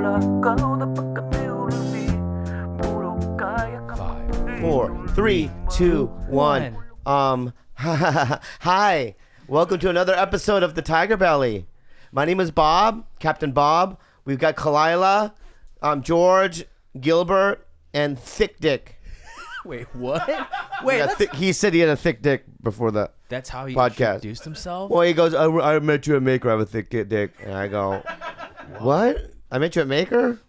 Five, 4, 3, 2, 1. Hi. Welcome to another episode of the TigerBelly. My name is Bob, Captain Bob. We've got Khalyla, George, Gilbert, and Thick Dick. Wait, what? Wait, he said he had a thick dick before the that's how he podcast. Introduced himself? Well, he goes, I met you at Maker, I have a thick dick. And I go, what? I met you at Maker?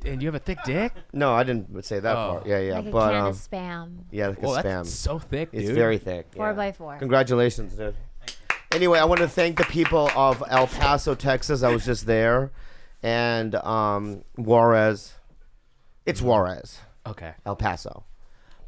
And you have a thick dick? No, I didn't say that part. Yeah. Like but, a can of Spam. Yeah, like a Spam. That's so thick, dude. It's very thick. 4x4. Congratulations, dude. Anyway, I want to thank the people of El Paso, Texas. I was just there. And Juarez. It's Juarez. Okay. El Paso.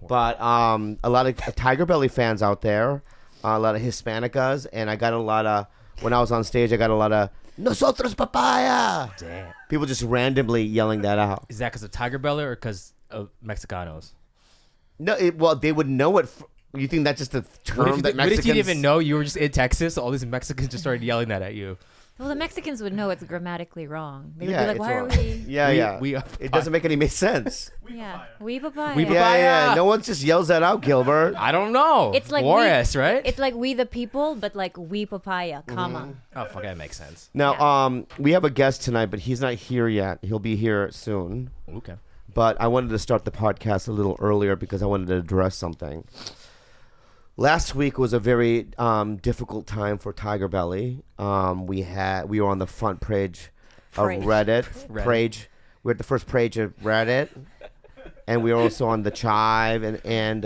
But a lot of TigerBelly fans out there. A lot of Hispanicas. And I got a lot of, when I was on stage, I got a lot of, Nosotros papaya. Damn. People just randomly yelling that out. Is that because of TigerBelly or because of Mexicanos? No, well, they would know it. You think that's just a term that Mexicans... What if you didn't even know you were just in Texas? All these Mexicans just started yelling that at you. Well, the Mexicans would know it's grammatically wrong. They would Yeah, be like, it's why wrong. are we... Yeah. We It doesn't make any sense. Yeah, we papaya. We papaya. Yeah. No one just yells that out, Gilbert. I don't know. It's like Juarez, right? It's like we the people, but like we papaya, comma. Oh, fuck, that makes sense. Now, we have a guest tonight, but he's not here yet. He'll be here soon. Okay. But I wanted to start the podcast a little earlier because I wanted to address something. Last week was a very difficult time for TigerBelly. We were on the front page of Reddit. Page. We're at the first page of Reddit, and we were also on the Chive and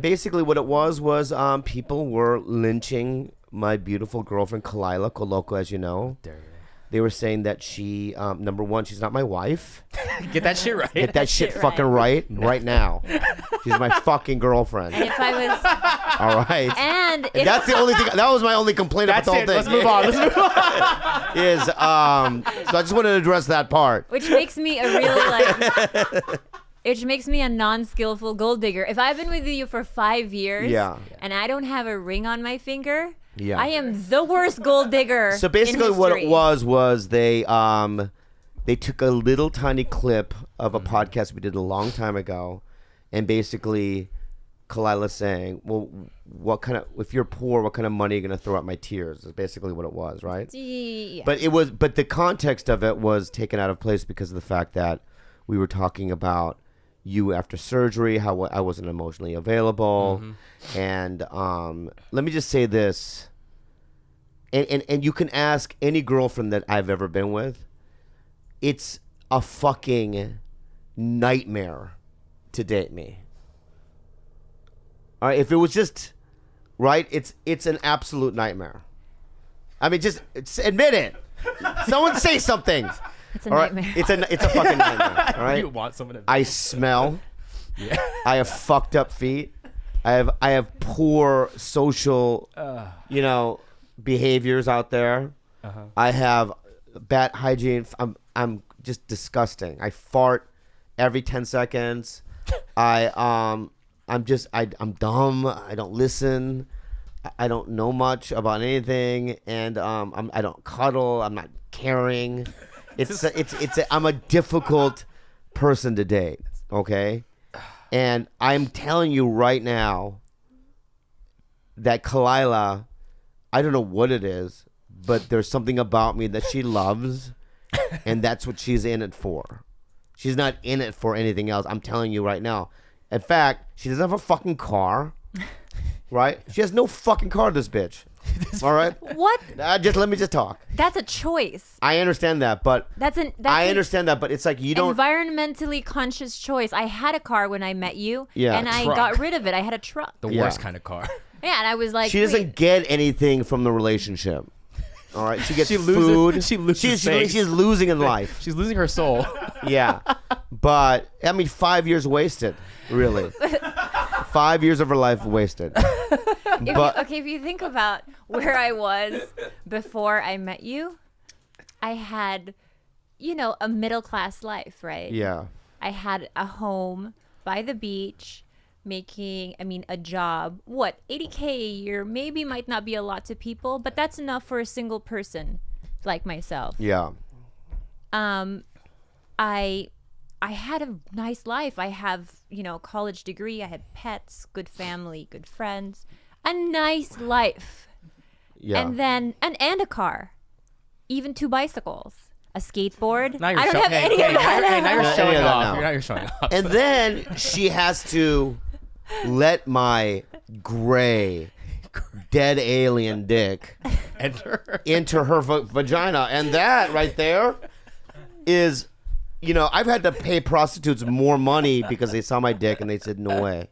basically what it was people were lynching my beautiful girlfriend Khalyla Coloco, as you know. They were saying that she, number one, she's not my wife. Get that shit right. Get that shit fucking right now. She's my fucking girlfriend. And if I was... All right. And if... That's the only thing. That was my only complaint about the whole thing. Let's move on. So I just wanted to address that part. Which makes me a real, Which makes me a non-skillful gold digger. If I've been with you for 5 years and I don't have a ring on my finger... Yeah. I am the worst gold digger. So basically what it was they took a little tiny clip of a podcast we did a long time ago, and basically Khalyla saying, well, if you're poor, what kind of money are you going to throw at my tears? Is basically what it was, right? Yeah. But the context of it was taken out of place because of the fact that we were talking about you after surgery, how I wasn't emotionally available. And let me just say this. And you can ask any girlfriend that I've ever been with. It's a fucking nightmare to date me. All right, if it was just right, it's an absolute nightmare. I mean, just admit it. Someone say something. It's a nightmare. It's a fucking nightmare. All right. You want someone to... I smell. Yeah. I have fucked up feet. I have poor social, behaviors out there. I have bad hygiene. I'm just disgusting. I fart every 10 seconds. I'm dumb. I don't listen. I don't know much about anything, and I don't cuddle. I'm not caring. I'm a difficult person to date. Okay, and I'm telling you right now that Khalyla, I don't know what it is, but there's something about me that she loves, and that's what she's in it for. She's not in it for anything else. I'm telling you right now. In fact, she doesn't have a fucking car, right? She has no fucking car, this bitch. All right? What? Let me just talk. That's a choice. I understand that, but I understand that, but it's like you don't... Environmentally conscious choice. I had a car when I met you, and I got rid of it. I had a truck. The worst kind of car. Yeah, and I was like... She doesn't get anything from the relationship. All right? She gets food. She's losing in life. She's losing her soul. Yeah. But, 5 years wasted, really. 5 years of her life wasted. If you think about where I was before I met you, I had, a middle-class life, right? Yeah. I had a home by the beach, making, a job. What, $80K a year maybe might not be a lot to people, but that's enough for a single person like myself. Yeah. I had a nice life. I have, college degree. I had pets, good family, good friends, a nice life. Yeah. And then and a car, even 2 bicycles, a skateboard. Now you're I don't have any of that. Now you're showing off. No. You're showing off. And then she has to let my gray, dead alien dick into her vagina. And that right there is, I've had to pay prostitutes more money because they saw my dick and they said, no way.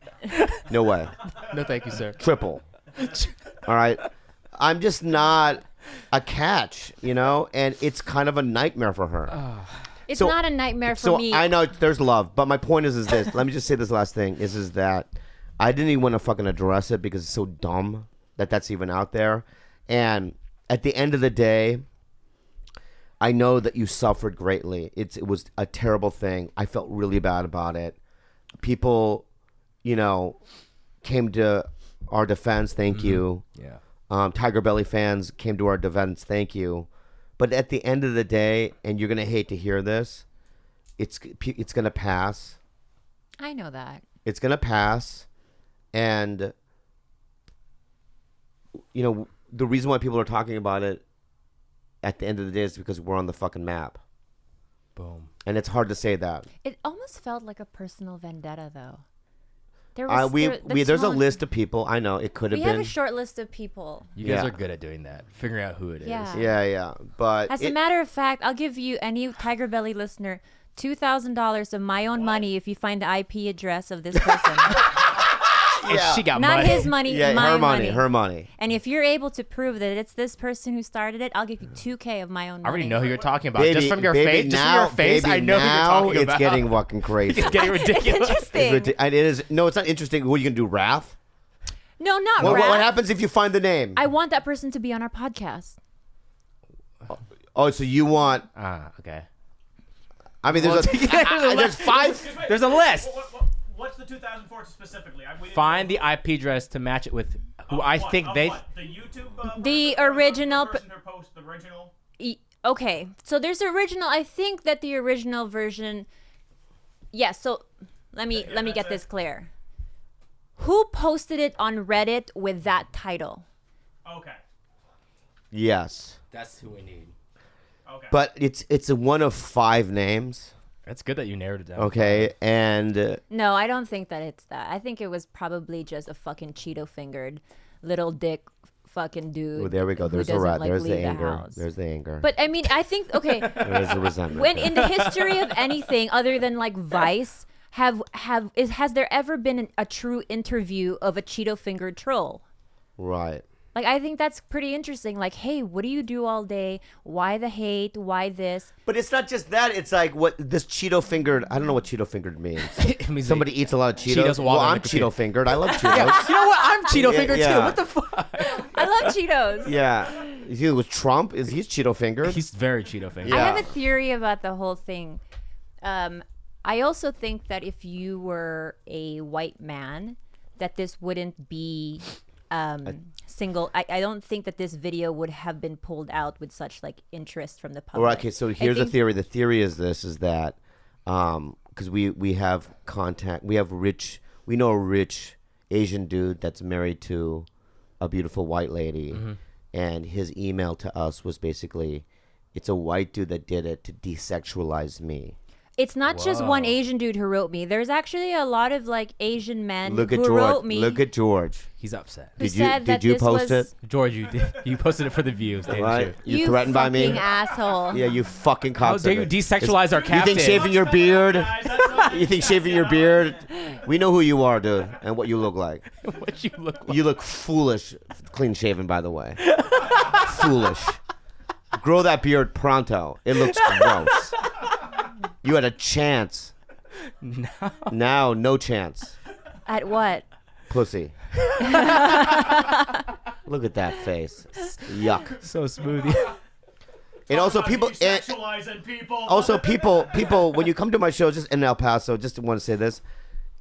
No way. No, thank you, sir. Triple. All right. I'm just not a catch, and it's kind of a nightmare for her. It's not a nightmare for me. So I know there's love, but my point is this. Let me just say this last thing is that I didn't even want to fucking address it because it's so dumb that that's even out there. And at the end of the day, I know that you suffered greatly. It was a terrible thing. I felt really bad about it. People, came to our defense. Thank you. Yeah. TigerBelly fans came to our defense. Thank you. But at the end of the day, and you're gonna hate to hear this, it's gonna pass. I know that. It's gonna pass, and the reason why people are talking about it at the end of the day is because we're on the fucking map. Boom. And it's hard to say that. It almost felt like a personal vendetta, though. There's a list of people. I know it could have been. We have a short list of people. You guys are good at doing that, figuring out who it is. Yeah. But as a matter of fact, I'll give you any TigerBelly listener $2,000 of my own money if you find the IP address of this person. And she got Not money. his money, yeah, my her money. And if you're able to prove that it's this person who started it, I'll give you $2,000 of my own money. I already know who you're talking about. Baby, just from your face, I know who you're now talking about. it's getting fucking crazy. It's getting ridiculous. It's interesting. It is. No, it's not interesting. What are you gonna do, wrath? No, not What wrath. happens if you find the name? I want that person to be on our podcast. Oh, so you want? Okay. I mean, there's 5. There's a list. What's the 2004 specifically? Find the IP address to match it with who I think they. The YouTube. The original. Person who posts the original. Okay, so there's the original. I think that the original version. Yes. So let me get this clear. Who posted it on Reddit with that title? Okay. Yes. That's who we need. Okay. But it's a one of 5 names. That's good that you narrowed it down. Okay, and No, I don't think that it's that. I think it was probably just a fucking Cheeto-fingered little dick fucking dude. oh, there we go. who There's the doesn't, rat. like, There's the leave anger. house. There's the anger. But I mean, I think There's the resentment. when in the history of anything other than like Vice, has there ever been a true interview of a Cheeto-fingered troll? Right. Like, I think that's pretty interesting. Like, hey, what do you do all day? Why the hate? Why this? But it's not just that. It's like what this Cheeto fingered. I don't know what Cheeto fingered means. It means Somebody eats a lot of Cheetos. Cheetos while Well, they're I'm nicotine. Cheeto fingered. I love Cheetos. You know what? I'm Cheeto fingered yeah. too. What the fuck? I love Cheetos. Yeah. Is he with Trump? He's Cheeto fingered? He's very Cheeto fingered. Yeah. I have a theory about the whole thing. I also think that if you were a white man, that this wouldn't be single. I don't think that this video would have been pulled out with such like interest from the public. Right, okay, so here's the theory. The theory is this: is that because we have contact, we know a rich Asian dude that's married to a beautiful white lady, and his email to us was basically, it's a white dude that did it to desexualize me. It's not just one Asian dude who wrote me. There's actually a lot of like Asian men Look at who George. wrote me. Look at George. He's upset. Did you post it? George, you posted it for the views. Didn't Right? you? You threatened by me? fucking asshole. Yeah, you fucking cocksucker. How dare you desexualize our You captain? think shaving your beard? Guys, that's not You think shaving your beard? We know who you are, dude, and what you look like. What you look like? You look foolish, clean shaven, by the way. Foolish. Grow that beard pronto. It looks gross. You had a chance. Now, no chance. At what? Pussy. Look at that face. Yuck. So smooth. And also, people. desexualizing people. Also, people. When you come to my show, just in El Paso, just want to say this: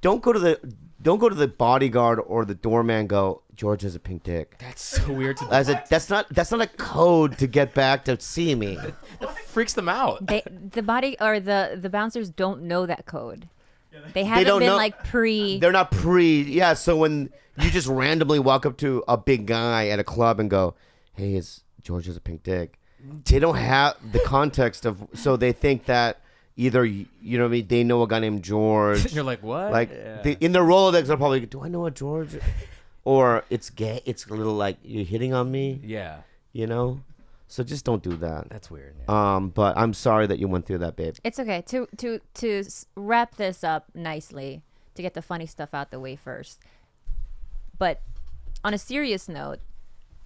don't go to the bodyguard or the doorman. Go, George has a pink dick. That's so weird to That's not a code to get back to see me. freaks them out. The bouncers don't know that code. They They haven't don't been know- like pre. They're not Yeah, so when you just randomly walk up to a big guy at a club and go, "Hey, George has a pink dick," they don't have the context of. So they think that either you know what I mean. They know a guy named George. You're like, what? Like in their Rolodex, they're probably, "Do I know a George?" Or it's gay. It's a little like, "You're hitting on me." Yeah. You know. So just don't do that. That's weird. Yeah. But I'm sorry that you went through that, babe. It's okay to wrap this up nicely, to get the funny stuff out the way first. But on a serious note,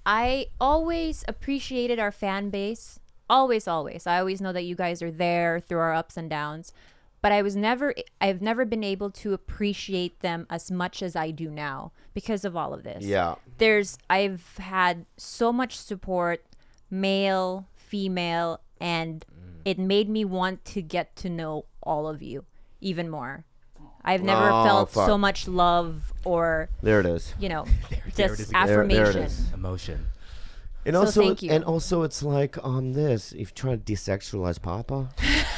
I always appreciated our fan base. Always. I always know that you guys are there through our ups and downs. But I've never been able to appreciate them as much as I do now because of all of this. Yeah. I've had so much support, male, female, and it made me want to get to know all of you even more. I've never felt so much love or there it is. Just affirmation. There it is. Emotion. And So also, thank you. and also, it's like this. If you're trying to desexualize Papa,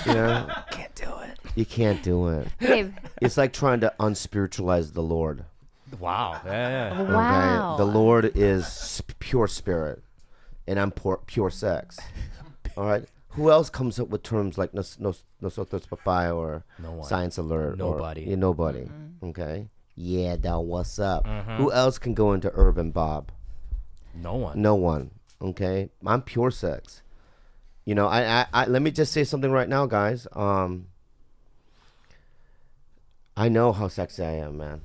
Can't do it. you can't do it. Babe, It's like trying to unspiritualize the Lord. Wow. Yeah. wow. Okay? The Lord is pure spirit, and I'm pure sex. All right. Who else comes up with terms like nosotros papaya or No one. science alert? Nobody. Nobody. Okay. Yeah, dog. What's up? Who else can go into Urban Bob? No one. No one. Okay. I'm pure sex. I let me just say something right now, guys. I know how sexy I am, man.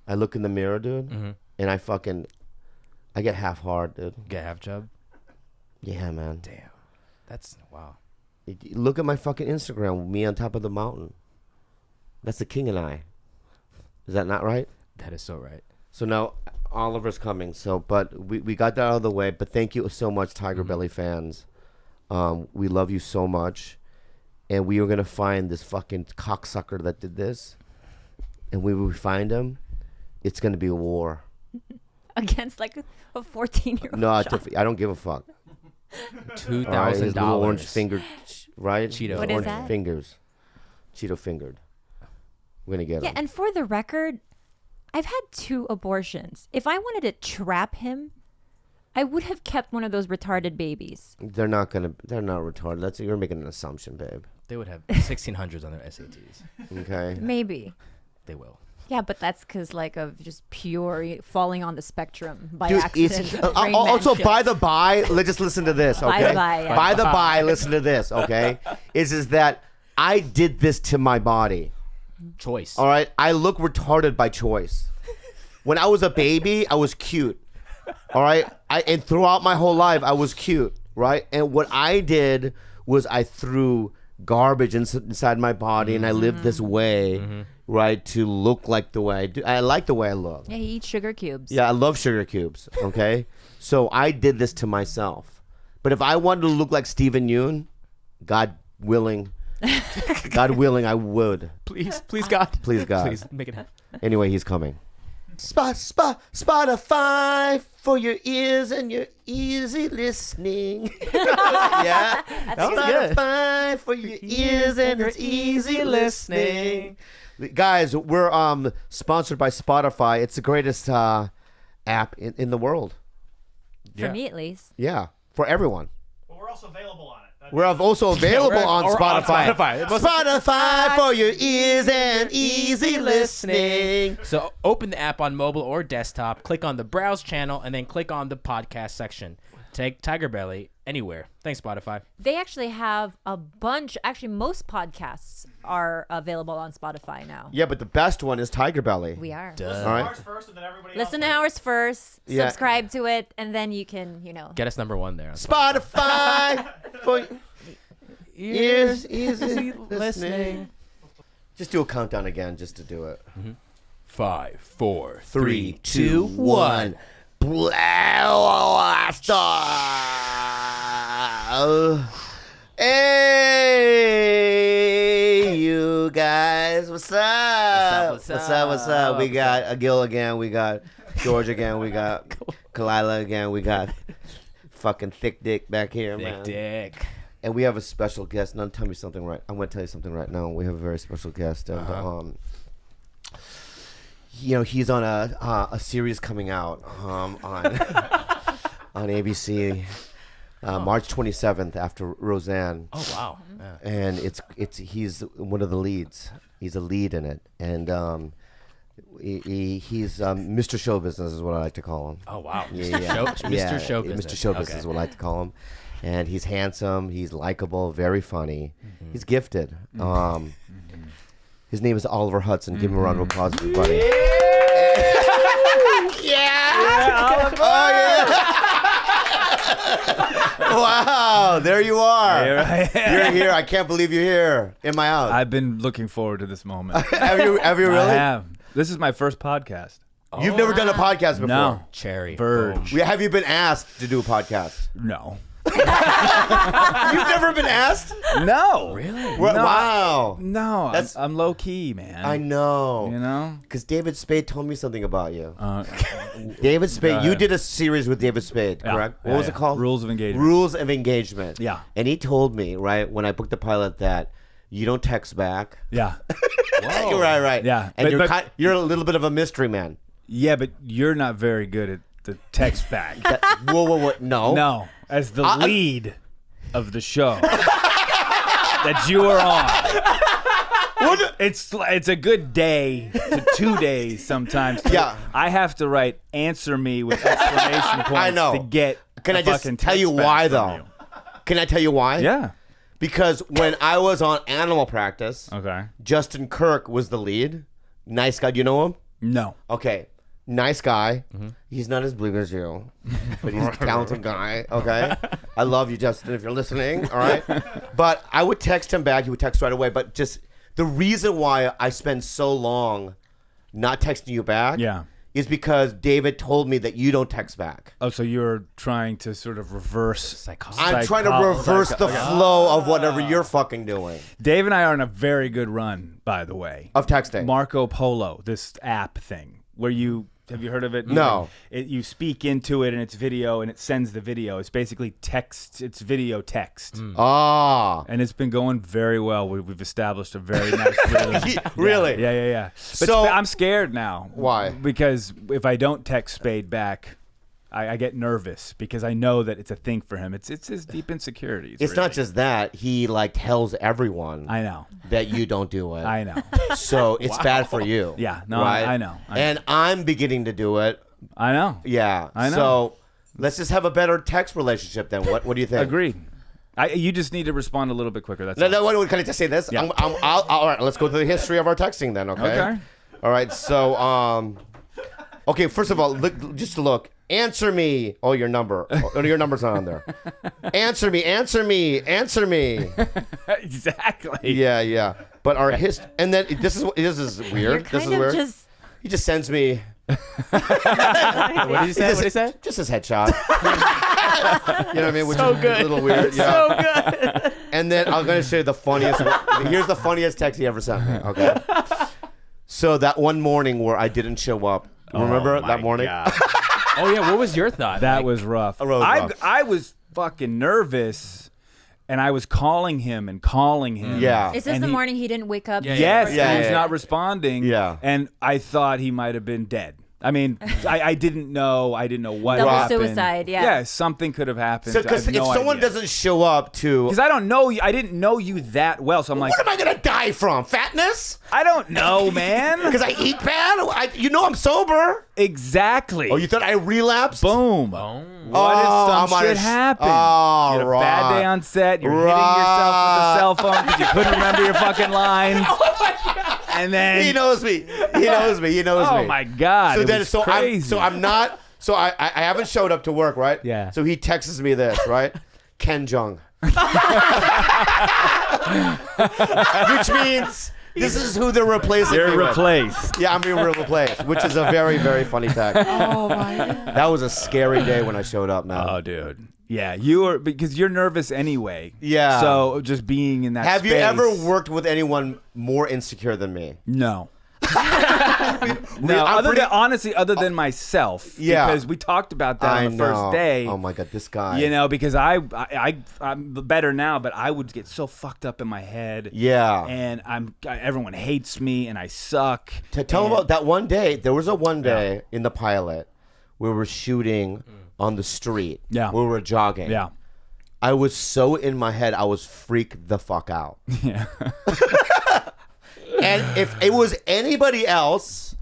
I look in the mirror, dude, and I get half hard, dude. Get half chub. Yeah, man. Damn. That's wow. Look at my fucking Instagram, me on top of the mountain. That's the king and I. Is that not right? That is so right. So now Oliver's coming. But we got that out of the way. But thank you so much, TigerBelly fans. We love you so much, and we are gonna find this fucking cocksucker that did this, and when we find him, it's gonna be a war. Against like a 14-year-old. No, I don't give a fuck. $2,000. Little orange fingered, right? Cheeto. What is orange that? fingers, Cheeto fingered. We're gonna get him. Yeah, and for the record, I've had 2 abortions. If I wanted to trap him, I would have kept one of those retarded babies. They're not retarded. You're making an assumption, babe. They would have 1600s on their SATs. Okay. Maybe. They will. Yeah, but that's because of just pure falling on the spectrum by Dude, accident. also, by the by, let's just listen to this, okay? By the by, yeah. By the by, listen to this, okay? is that I did this to my body. Choice. All right? I look retarded by choice. When I was a baby, I was cute. All right? And throughout my whole life, I was cute, right? And what I did was I threw garbage inside my body, and I lived this way, right, to look like the way I do. I like the way I look. Yeah, he eats sugar cubes. Yeah, I love sugar cubes, okay? So I did this to myself. But if I wanted to look like Steven Yeun, God willing, I would. Please, God. Please, God. Please make it happen. Anyway, he's coming. Spotify for your ears and your easy listening. Yeah. That was good. Spotify for your ears and it's easy listening. Guys, we're sponsored by Spotify. It's the greatest app in the world. For me, at least. Yeah, for everyone. But we're also available on it. We're also available on Or on Spotify. Spotify. Spotify for your ears and easy listening. So open the app on mobile or desktop, click on the browse channel, and then click on the podcast section. Take TigerBelly anywhere. Thanks, Spotify. They actually have a bunch. Actually, most podcasts are available on Spotify now. Yeah, but the best one is TigerBelly. We are. Listen All right. to ours first, and then everybody Listen to else. ours first. Yeah. Subscribe to it, and then you can, Get us number 1 there. Spotify for your ears, easy listening. Just do a countdown again, just to do it. 5, 4, 3, 2, 1. Blast off. Hey, you guys, what's up? What's up? We got Gil again. We got George again. We got Khalyla again. We got fucking thick dick back here, man. Dick. And we have a special guest. Now tell me something right. I'm going to tell you something right now. We have a very special guest. And, he's on a series coming out on ABC March 27th after Roseanne. Oh wow! Yeah. And he's one of the leads. He's a lead in it, and he's Mr. Show Business is what I like to call him. Oh wow! Mr. Show Business. Mr. Show Business is what I like to call him. And he's handsome. He's likable. Very funny. He's gifted. His name is Oliver Hudson. Give him a round of applause, everybody. Yeah. Oh yeah. Wow, there you are. You're here. I can't believe you're here in my house. I've been looking forward to this moment. Have you really? I have. This is my first podcast. You've never done a podcast before? No. Cherry. Verge. Have you been asked to do a podcast? No. You've never been asked? No. Really? Wow. No. I'm low key, man. I know. You know? Because David Spade told me something about you. David Spade, you did a series with David Spade, correct? What was it called? Rules of Engagement. Rules of Engagement. Yeah. And he told me, right, when I booked the pilot that you don't text back. Yeah. Whoa. Right. Yeah. And you're a little bit of a mystery man. Yeah, but you're not very good at the text back. Whoa. No. No. As the lead of the show that you are on. It's a good day to 2 days sometimes. Yeah. I have to write answer me with exclamation points I know. to get Can I just tell you why, though? Can I tell you why? Yeah. Because when I was on Animal Practice, Okay. Justin Kirk was the lead. Nice guy. Do you know him? No. Okay. Nice guy. He's not as big as you, but he's a talented guy. Okay. I love you, Justin, if you're listening. All right. But I would text him back. He would text right away. But just the reason why I spend so long not texting you back is because David told me that you don't text back. Oh, so you're trying to sort of reverse psychology. I'm trying to reverse the flow of whatever you're fucking doing. Dave and I are on a very good run, by the way. Of texting. Marco Polo, this app thing where have you heard of it? No. You speak into it and it's video and it sends the video. It's basically text. It's video text. Ah. And it's been going very well. We've established a very nice rhythm. Really? Yeah. But So I'm scared now. Why? Because if I don't text Spade back, I get nervous because I know that it's a thing for him. It's his deep insecurities. It's not just that. He tells everyone I know. that you don't do it. I know. So it's bad for you. Yeah. No, right? I know. And I'm beginning to do it. I know. Yeah. I know. So let's just have a better text relationship then. What do you think? Agreed. You just need to respond a little bit quicker. That's No, can I just say this? Yeah. All right, let's go through the history of our texting then, okay? Okay. All right, so, okay, first of all, look. Answer me. Oh, your number. Oh, your number's not on there. Answer me. Exactly. Yeah. But our and then this is weird. This is weird. He just sends me. What did he say? Just his headshot. You know what I mean? Which So is good. a little weird. So good. And then I'm going to show you the funniest. Here's the funniest text he ever sent me. Okay. So that one morning where I didn't show up. Remember that morning? God. Oh yeah. What was your thought? That was rough. I was fucking nervous, and I was calling him. Yeah. Is this the morning he didn't wake up? Yes, Yeah, he was yeah. not responding. Yeah. And I thought he might have been dead. I mean, I didn't know. I didn't know what Double happened. suicide, yeah. Yeah, something could have happened. So, because I have if no someone idea. doesn't show up to, Because I don't know you. I didn't know you that well, so I'm like, what am I gonna die from? Fatness? I don't know, man. Because I eat bad? I'm sober. Exactly. Oh, you thought I relapsed? Boom. Boom. What if I'm some on shit happened? Oh, You had a right. bad day on set. You're hitting yourself with the cell phone because you couldn't remember your fucking lines. And then He knows me. He knows me. oh my god! So it then, was so crazy. I'm not. So I haven't showed up to work, right? Yeah. So he texts me this, right? Ken Jeong. Which means this is who they're replacing me You're with. replaced. Yeah, I'm being replaced, which is a very, very funny text. Oh my god. That was a scary day when I showed up, man. Oh, dude. Yeah, you are because you're nervous anyway. Yeah. So just being in that Have space. you ever worked with anyone more insecure than me? No. Honestly, other than myself, because we talked about that on the first day. Oh my god, this guy. You know, because I'm better now, but I would get so fucked up in my head. Yeah. And everyone hates me, and I suck. Tell them about that one day. There was a one day in the pilot where we're shooting on the street. Yeah. Where we're jogging. Yeah. I was so in my head, I was freaked the fuck out. Yeah. And if it was anybody else,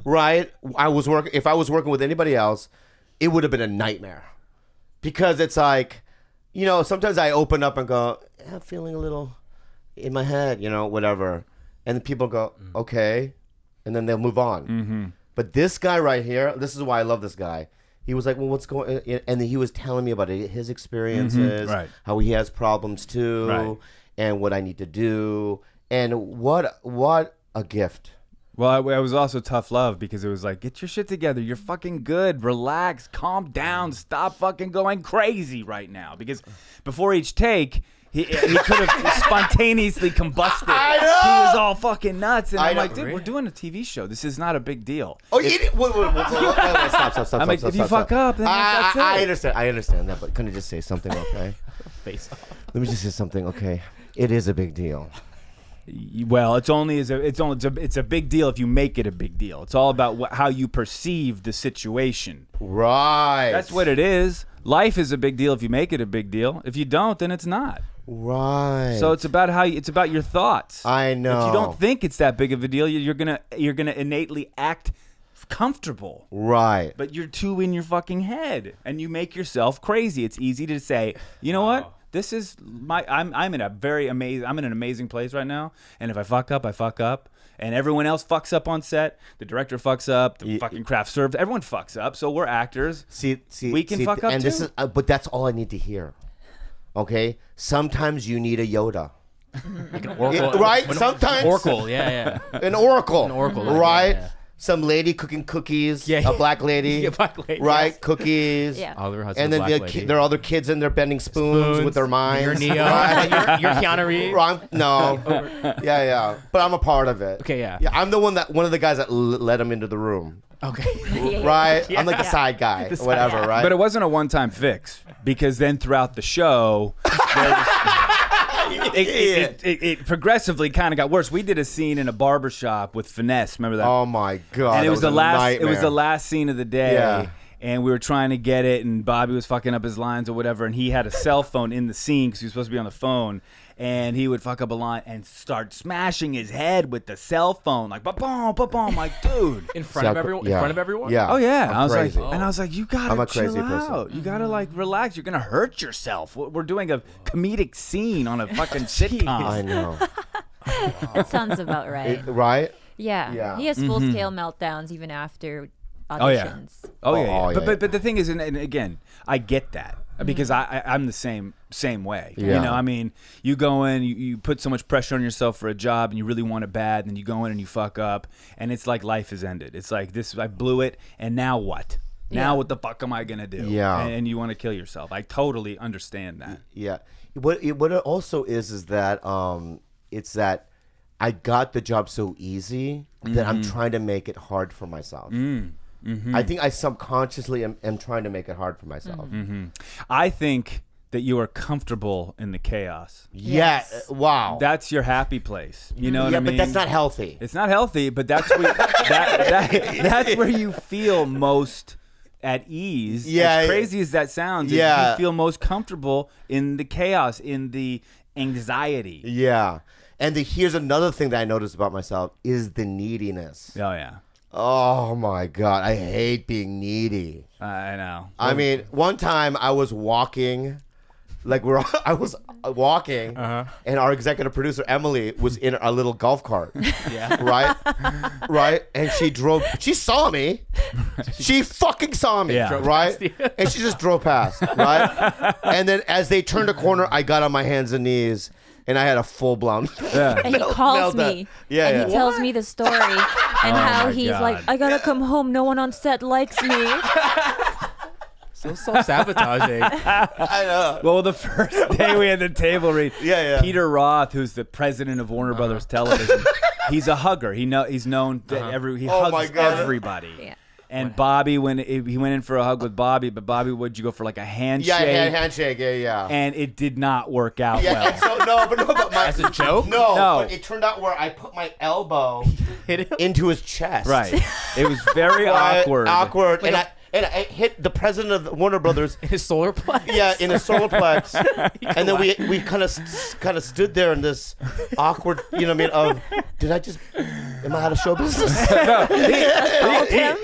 right? If I was working with anybody else, it would have been a nightmare. Because it's like, you know, sometimes I open up and go, I'm feeling a little in my head, you know, whatever. And people go, okay. And then they'll move on. Mm-hmm. But this guy right here, this is why I love this guy. He was like, well, what's going on? And he was telling me about his experiences, how he has problems too, and what I need to do. And what a gift. Well, I was also tough love because it was like, get your shit together. You're fucking good. Relax. Calm down. Stop fucking going crazy right now. Because before each take, he could have spontaneously combusted. I know. He was all fucking nuts. And I'm like, dude, we're doing a TV show. This is not a big deal. Oh, wait, stop. I'm like, if you fuck up, then that's it. I understand that, but couldn't you just say something, okay? Face off. Let me just say something, okay? It is a big deal. Well, it's a big deal if you make it a big deal. It's all about how you perceive the situation. Right. That's what it is. Life is a big deal if you make it a big deal. If you don't, then it's not. Right. So it's about it's about your thoughts. I know. If you don't think it's that big of a deal, you're gonna innately act comfortable. Right. But you're too in your fucking head, and you make yourself crazy. It's easy to say, you know what? This is I'm in an amazing place right now, and if I fuck up, I fuck up, and everyone else fucks up on set. The director fucks up, the fucking craft serves, everyone fucks up. So we're actors. See, we can fuck up and too. This is, but that's all I need to hear. Okay, sometimes you need a Yoda. Like an oracle, right? Sometimes oracle, yeah. An oracle, right? Yeah. Some lady cooking cookies, Yeah. a black lady, right? Yes. Cookies, Oliver Hudson, and then there are other kids in there bending spoons with their minds. You're Neo, right? you're Keanu Reeves. No, yeah, but I'm a part of it. Okay, yeah. I'm the one of the guys that let him into the room. Okay. Right? Yeah. I'm like the side guy, whatever, right? But it wasn't a one-time fix, because then throughout the show, it progressively kind of got worse. We did a scene in a barbershop with Finesse. Remember that? Oh my god! And it was the last. Nightmare. It was the last scene of the day. Yeah. And we were trying to get it, and Bobby was fucking up his lines or whatever, and he had a cell phone in the scene because he was supposed to be on the phone, and he would fuck up a line and start smashing his head with the cell phone, like ba-boom, ba-boom, like dude, in front of everyone. Yeah. In front of everyone. Oh yeah, I was like, you gotta I'm a chill crazy person. out. You gotta like relax. You're gonna hurt yourself. We're doing a comedic scene on a fucking sitcom. I know. That sounds about right. Right? Yeah. He has full-scale meltdowns even after auditions. Oh yeah. yeah. But the thing is, and again, I get that because I'm the same way. Yeah. You know, I mean, you go in, you put so much pressure on yourself for a job, and you really want it bad, and then you go in and you fuck up, and it's like life is ended. It's like this, I blew it, and now what? Now what the fuck am I gonna do? Yeah. And you want to kill yourself. I totally understand that. Yeah. What it also is that it's that I got the job so easy that I'm trying to make it hard for myself. I think I subconsciously am trying to make it hard for myself. I think that you are comfortable in the chaos. Yeah. Wow. That's your happy place. You know what I mean? But that's not healthy. It's not healthy, but that's where that's where you feel most at ease. Yeah. As crazy as that sounds, you feel most comfortable in the chaos, in the anxiety. Yeah. And here's another thing that I noticed about myself is the neediness. Oh yeah. Oh my God, I hate being needy. I know. I mean, one time I was walking, I was walking, and our executive producer Emily was in a little golf cart. Yeah. Right, and she saw me. She fucking saw me. Yeah. Right, and she just drove past. Right, and then as they turned a corner, I got on my hands and knees. And I had a full-blown And he calls me. Yeah, and he tells me the story and how he's God. like, I gotta come home. No one on set likes me. So self-sabotaging. I know. Well, the first day we had the table read, Yeah. Peter Roth, who's the president of Warner Brothers Television, he's a hugger. He's known that he hugs everybody. Yeah. And Bobby, when he went in for a hug with Bobby, but Bobby, would you go for like a handshake? Yeah, handshake. Yeah. And it did not work out well. And so, but As a joke? No, but it turned out where I put my elbow into his chest. Right. It was very awkward. Awkward. And I hit the president of Warner Brothers in his solar plex. Yeah, in his solar plex. And then we kind of stood there in this awkward, you know what I mean? Am I out of show business? No,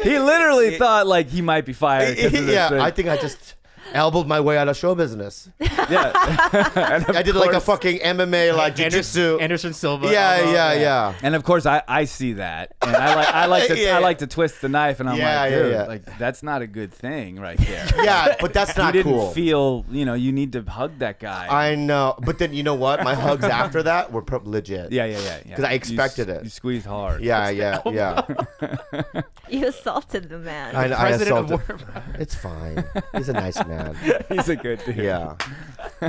he literally thought like he might be fired. I think I just elbowed my way out of show business. Yeah. I did like a fucking MMA like jiu-jitsu. Anderson Silva. Yeah. And of course I see that, and I like to twist the knife, and I'm dude, like that's not a good thing right there. Yeah, but that's not you cool. didn't feel, you need to hug that guy. I know, but then you know what? My hugs after that were legit. Yeah. Because I expected it. You squeezed hard. Yeah. You assolted the man. I assaulted. It's fine. He's a nice man. He's a good dude. Yeah.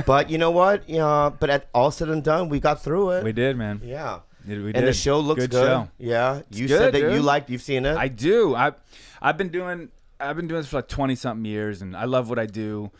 But you know what? But at all said and done, we got through it. We did, man. Yeah. We did. And the show looks good. Show. Yeah. You good, said that dude. you've seen it. I do. I've been doing this for like 20-something years, and I love what I do.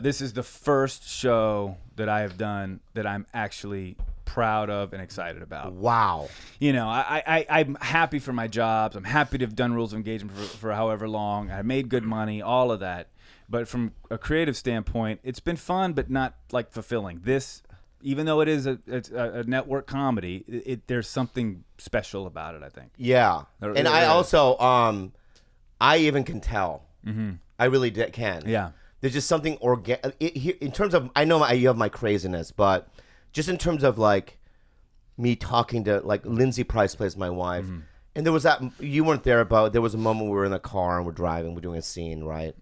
This is the first show that I have done that I'm actually proud of and excited about. Wow. I'm happy for my jobs. I'm happy to have done Rules of Engagement for however long. I made good money, all of that. But from a creative standpoint, it's been fun, but not like fulfilling. This, even though it is a network comedy, there's something special about it, I think. Yeah. And I also, I even can tell. Mm-hmm. I really can. Yeah. There's just something organic. In terms of, I know you have my craziness, but just in terms of like me talking to, like Lindsay Price plays my wife. Mm-hmm. And there was you weren't there, but there was a moment we were in a car and we're driving, we're doing a scene, right?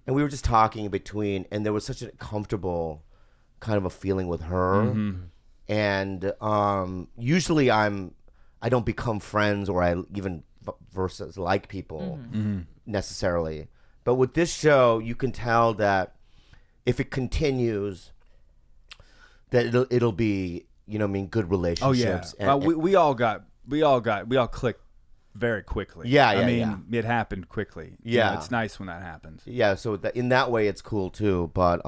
And we were just talking in between, and there was such a comfortable kind of a feeling with her. Mm-hmm. And usually I don't become friends or I even versus like people necessarily. But with this show, you can tell that if it continues, that it'll be, good relationships. Oh yeah, we all clicked very quickly. Yeah, it happened quickly. Yeah, it's nice when that happens. Yeah, so in that way, it's cool too. But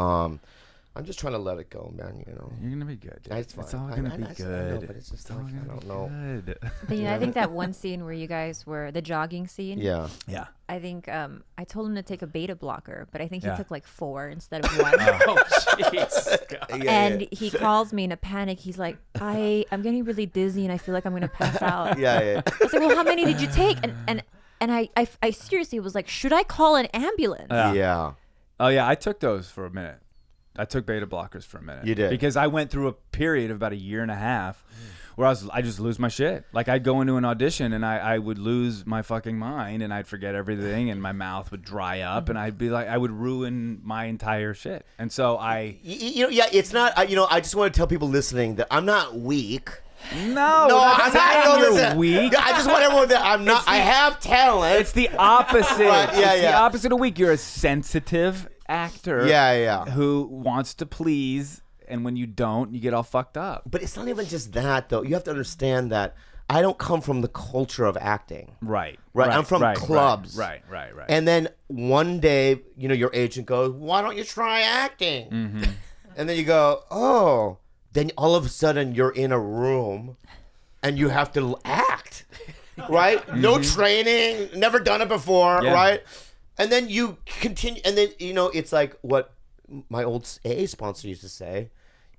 I'm just trying to let it go, man. You're gonna be good. Dude. It's all gonna be good. I know, but it's just like I don't know. But I think that one scene where you guys were the jogging scene. Yeah. I think I told him to take a beta blocker, but I think he took like 4 instead of 1. Oh jeez. And he calls me in a panic. He's like, I'm getting really dizzy and I feel like I'm gonna pass out. Yeah. I was like, well, how many did you take? And I seriously was like, should I call an ambulance? Yeah. Oh yeah, I took those for a minute. I took beta blockers for a minute. You did? Because I went through a period of about 1.5 years where I just lose my shit. Like I'd go into an audition and I would lose my fucking mind and I'd forget everything and my mouth would dry up and I'd be like, I would ruin my entire shit. And so it's not, I just want to tell people listening that I'm not weak. No, I'm not. You're weak. I just want everyone that I'm not. I have talent. It's the opposite. Right, it's the opposite of weak. You're a sensitive actor. Yeah. Who wants to please, and when you don't, you get all fucked up. But it's not even just that, though. You have to understand that I don't come from the culture of acting. Right. I'm from clubs. Right. And then one day, your agent goes, "Why don't you try acting?" Mm-hmm. And then you go, "Oh." Then all of a sudden you're in a room and you have to act, right? Mm-hmm. No training, never done it before, right? And then you continue, and then, it's like what my old AA sponsor used to say,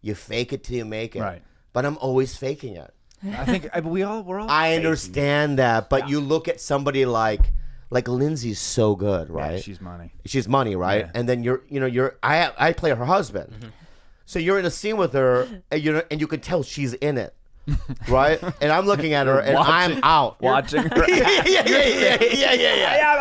you fake it till you make it. Right. But I'm always faking it. I think we're all I understand that, but you look at somebody like Lindsay's so good, right? Yeah, she's money, right? Yeah. And then I play her husband. Mm-hmm. So you're in a scene with her, and you can tell she's in it, right? And I'm looking at her, and I'm out. Watching her. Yeah,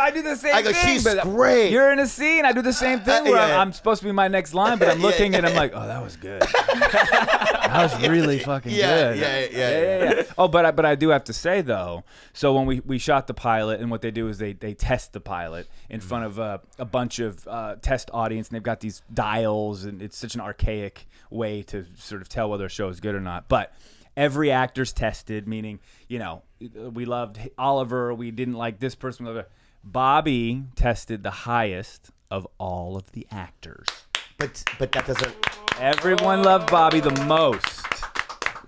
I do the same thing. I go, she's great. You're in a scene. I do the same thing where I'm supposed to be my next line, but I'm looking, and I'm like, oh, that was good. That was really fucking good. Yeah. Oh, but I do have to say, though, so when we shot the pilot, and what they do is they test the pilot in front of a bunch of test audience, and they've got these dials, and it's such an archaic way to sort of tell whether a show is good or not. But every actor's tested, meaning, we loved Oliver, we didn't like this person. Bobby tested the highest of all of the actors. But that doesn't. Everyone loved Bobby the most.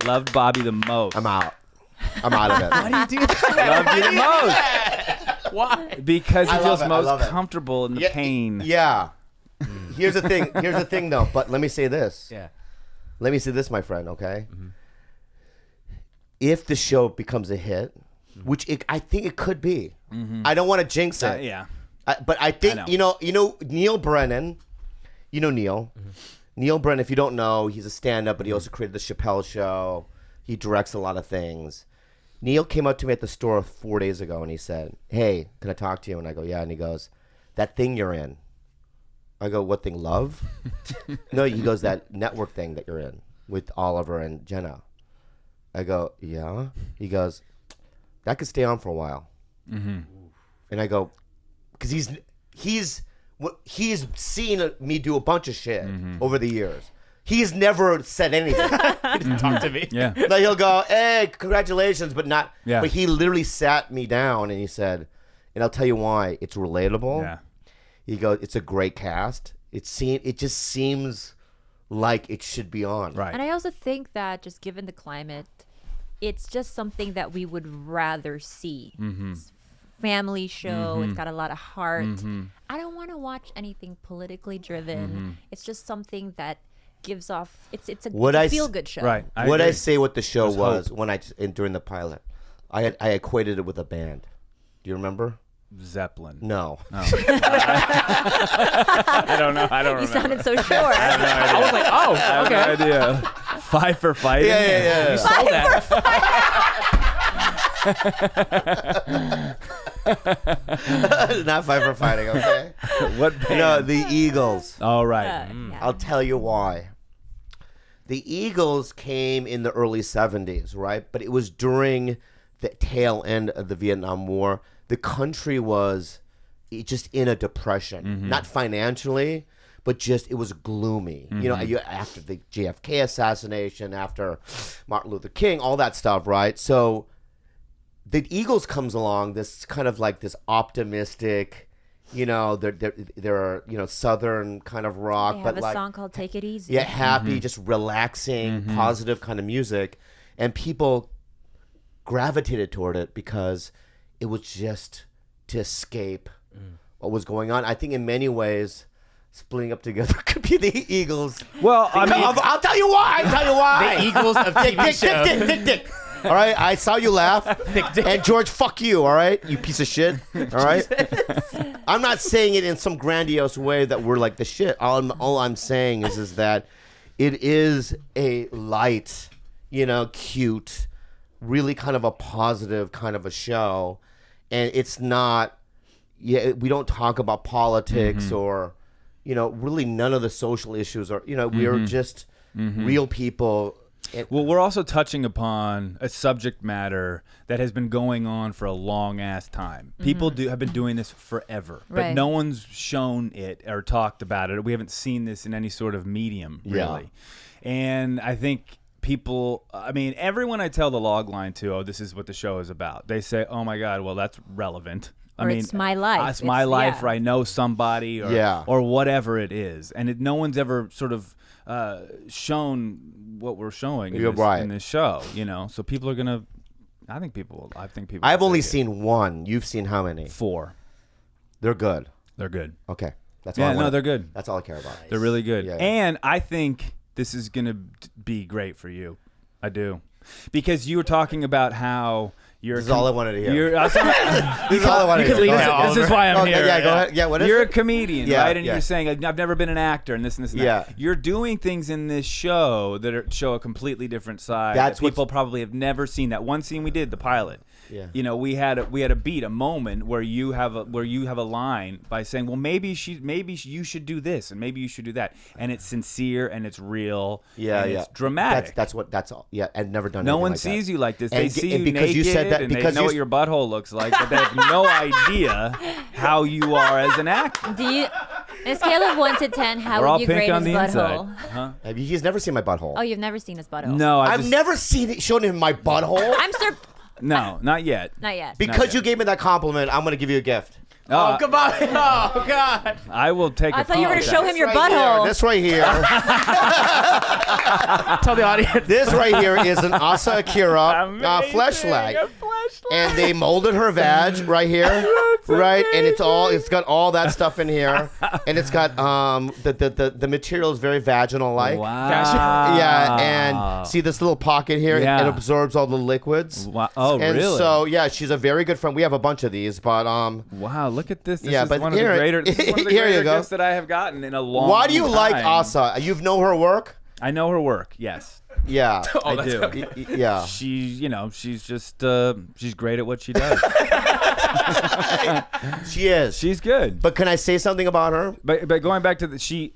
Loved Bobby the most. I'm out of it. Why do you do that? Loved you the most. Why? Because he I feels love it. I most love it. comfortable in the pain. Yeah. Here's the thing though. But let me say this. Yeah. Let me say this, my friend. Okay. Mm-hmm. If the show becomes a hit, which I think it could be, I don't want to jinx it. Yeah. But I think Neil Brennan. You know Neil. Mm-hmm. Neil Brennan. If you don't know, he's a stand-up, but he also created the Chappelle Show. He directs a lot of things. Neil came up to me at the store 4 days ago and he said, "Hey, can I talk to you?" And I go, "Yeah." And he goes, "That thing you're in." I go, "What thing? Love?" No, he goes, "That network thing that you're in with Oliver and Jenna." I go, "Yeah." He goes, "That could stay on for a while." Mm-hmm. And I go, because he's seen me do a bunch of shit over the years. He's never said anything. He didn't talk to me. Yeah. But he'll go, "Hey, congratulations," but not. Yeah. But he literally sat me down and he said, and I'll tell you why. It's relatable. Yeah. He goes, "It's a great cast. It just seems like it should be on." Right. And I also think that just given the climate, it's just something that we would rather see. It's a family show. It's got a lot of heart. I don't want to watch anything politically driven. It's just something that gives off. It's a feel good show. Right. What I agree. say what the show There's was hope. when during the pilot, I equated it with a band. Do you remember? Zeppelin. No. I don't know. I don't You remember. sounded so sure. I was like, oh, I have okay. no idea. Five for fighting. Yeah. You sold that. Not Five for Fighting, okay? What band? No, the Eagles. All right. Yeah. I'll tell you why. The Eagles came in the early 70s, right? But it was during the tail end of the Vietnam War. The country was just in a depression, not financially, but just it was gloomy. After the JFK assassination, after Martin Luther King, all that stuff, right? So the Eagles comes along, this kind of like this optimistic, they're Southern kind of rock, They but have a like song called "Take It Easy." yeah, happy, just relaxing, positive kind of music, and people gravitated toward it because it was just to escape what was going on. I think in many ways, splitting up together could be the Eagles. Well, I mean, I'll tell you why. The Eagles of TV show. Dick. All right, I saw you laugh. And George, fuck you. All right, you piece of shit. All right. I'm not saying it in some grandiose way that we're like the shit. All I'm saying is that it is a light, cute, really kind of a positive kind of a show, and it's not. Yeah, we don't talk about politics or, really none of the social issues are. We are just real people. Well, we're also touching upon a subject matter that has been going on for a long ass time. People have been doing this forever, but Right. no one's shown it or talked about it. We haven't seen this in any sort of medium, really. And I think people, everyone I tell the log line to, "Oh, this is what the show is about," they say, "Oh my God, well, that's relevant." It's my life. It's my life, or I know somebody, or whatever it is. And no one's ever sort of shown what we're showing in this show, So people are gonna. I think people. I've only seen one. You've seen how many? 4. They're good. They're good. Okay, that's all. I wanna- they're good. That's all I care about. They're really good. Yeah. And I think this is gonna be great for you. I do, because you were talking about how. This is all I wanted to hear. This This is all I wanted to hear. Go ahead. This is why I'm Okay, here. yeah, go ahead. Yeah, what is You're it? a comedian, Yeah, right? And yeah. you're saying, "I've never been an actor," and this and this and that. Yeah. You're doing things in this show that show a completely different side That's that people probably have never seen. That one scene we did, the pilot. Yeah. We had a beat, a moment where you have a line by saying, "Well, maybe you should do this, and maybe you should do that," and it's sincere and it's real. Yeah, and yeah. It's dramatic. That's all. Yeah, I've never done. No anything one like sees that. you like this. And They see and you because naked, you said that and because they know what your butthole looks like, but they have no idea how you are as an actor. Do you? On a scale of 1 to 10, how We're all would you pink grade on his the butthole? inside. Huh? He's never seen my butthole. Oh, you've never seen his butthole? No, I've never shown him my butthole. I'm No, not yet. Not yet. Because you gave me that compliment, I'm gonna give you a gift. Oh, goodbye. Oh, God. I will take I thought you were going to show him your butthole. This right here. Tell the audience. This right here is an Asa Akira fleshlight. And they molded her vag right here. Right? And it's got all that stuff in here. And it's got the material is very vaginal like. Wow. Yeah, and see this little pocket here? Yeah. It absorbs all the liquids. Wow. Oh, and really? so yeah, she's a very good friend. We have a bunch of these, but Wow, look at this. This yeah, is but one of the greater, this is one of the here you greater go. gifts that I have gotten in a long Why do you time. like Asa? You've known her work? I know her work, yes. Yeah. Oh, I do. Yeah. She's just she's great at what she does. She is. She's good. But can I say something about her? But going back to she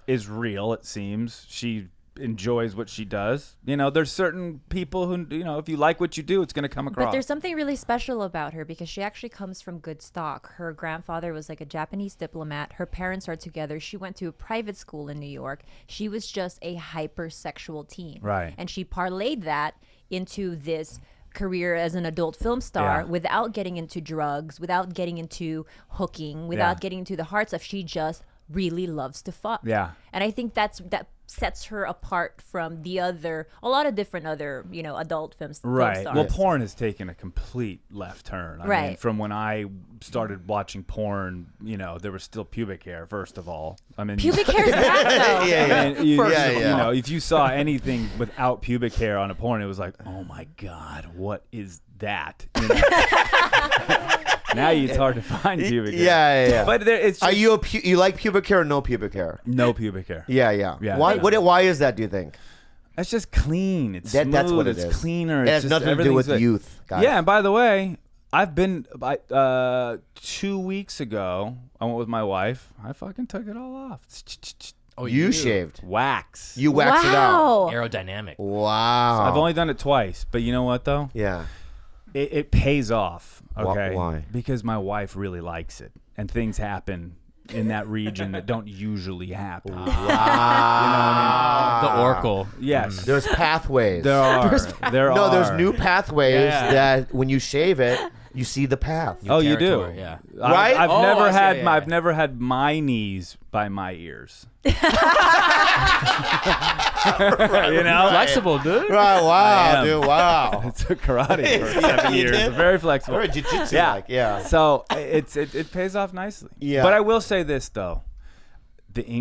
is real, it seems. She enjoys what she does. There's certain people who, if you like what you do, it's going to come across. But there's something really special about her because she actually comes from good stock. Her grandfather was like a Japanese diplomat. Her parents are together. She went to a private school in New York. She was just a hypersexual teen. Right. And she parlayed that into this career as an adult film star without getting into drugs, without getting into hooking, without getting into the hard stuff. She just really loves to fuck. Yeah. And I think that sets her apart from a lot of different other, adult film Right. stars. Well, porn has taken a complete left turn. I mean, from when I started watching porn, there was still pubic hair, first of all. I mean, pubic hair is back, though. If you saw anything without pubic hair on a porn, it was like, oh my God, what is that? Now it's hard to find pubic hair. Yeah. But it's just, Are you you like pubic hair or no pubic hair? no pubic hair. Yeah. Yeah. Why is that, do you think? It's just clean. It's smooth. That's what it it's is. cleaner. It It's has just nothing to do with everything's youth, guys. Yeah, and by the way, I've been 2 weeks ago. I went with my wife. I fucking took it all off. Oh, You shaved. Wax. You waxed it out. Aerodynamic. Wow. I've only done it twice, but you know what though? Yeah. It pays off. Okay. Why? Because my wife really likes it, and things happen in that region that don't usually happen. Wow. The Oracle. Yes. There's pathways. There are. There are. No, there's new pathways Yeah. that when you shave it, you see the path. Oh, you do. territory, yeah. Right? I've Oh, never I see, had yeah. I've never had my knees by my ears. Flexible, dude. Right, I wow, am. dude, wow. I took karate for 7 You years. did? Very flexible. Very jiu-jitsu Yeah. like, yeah. So it pays off nicely. Yeah. But I will say this though.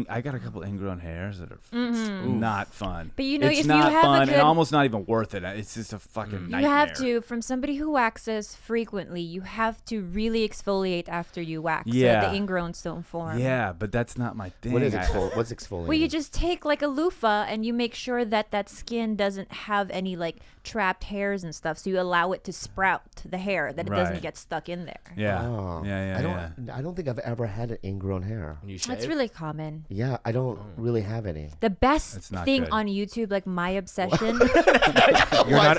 I got a couple ingrown hairs that are not fun. But you know, it's if you not have a fun good- and almost not even worth it. It's just a fucking nightmare. You have to, from somebody who waxes frequently, you have to really exfoliate after you wax Yeah. so the ingrowns don't form. Yeah, but that's not my thing. What is what's exfoliating? Well, you just take like a loofah and you make sure that that skin doesn't have any like trapped hairs and stuff. So you allow it to sprout the hair, that it Right. doesn't get stuck in there. Yeah. Oh. Yeah. I don't think I've ever had an ingrown hair. When you shave. That's really common. Yeah, I don't really have any. The best That's not thing good. on YouTube, like my obsession,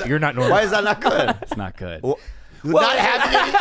You're not normal. Why is that not good? It's not good. Not having any.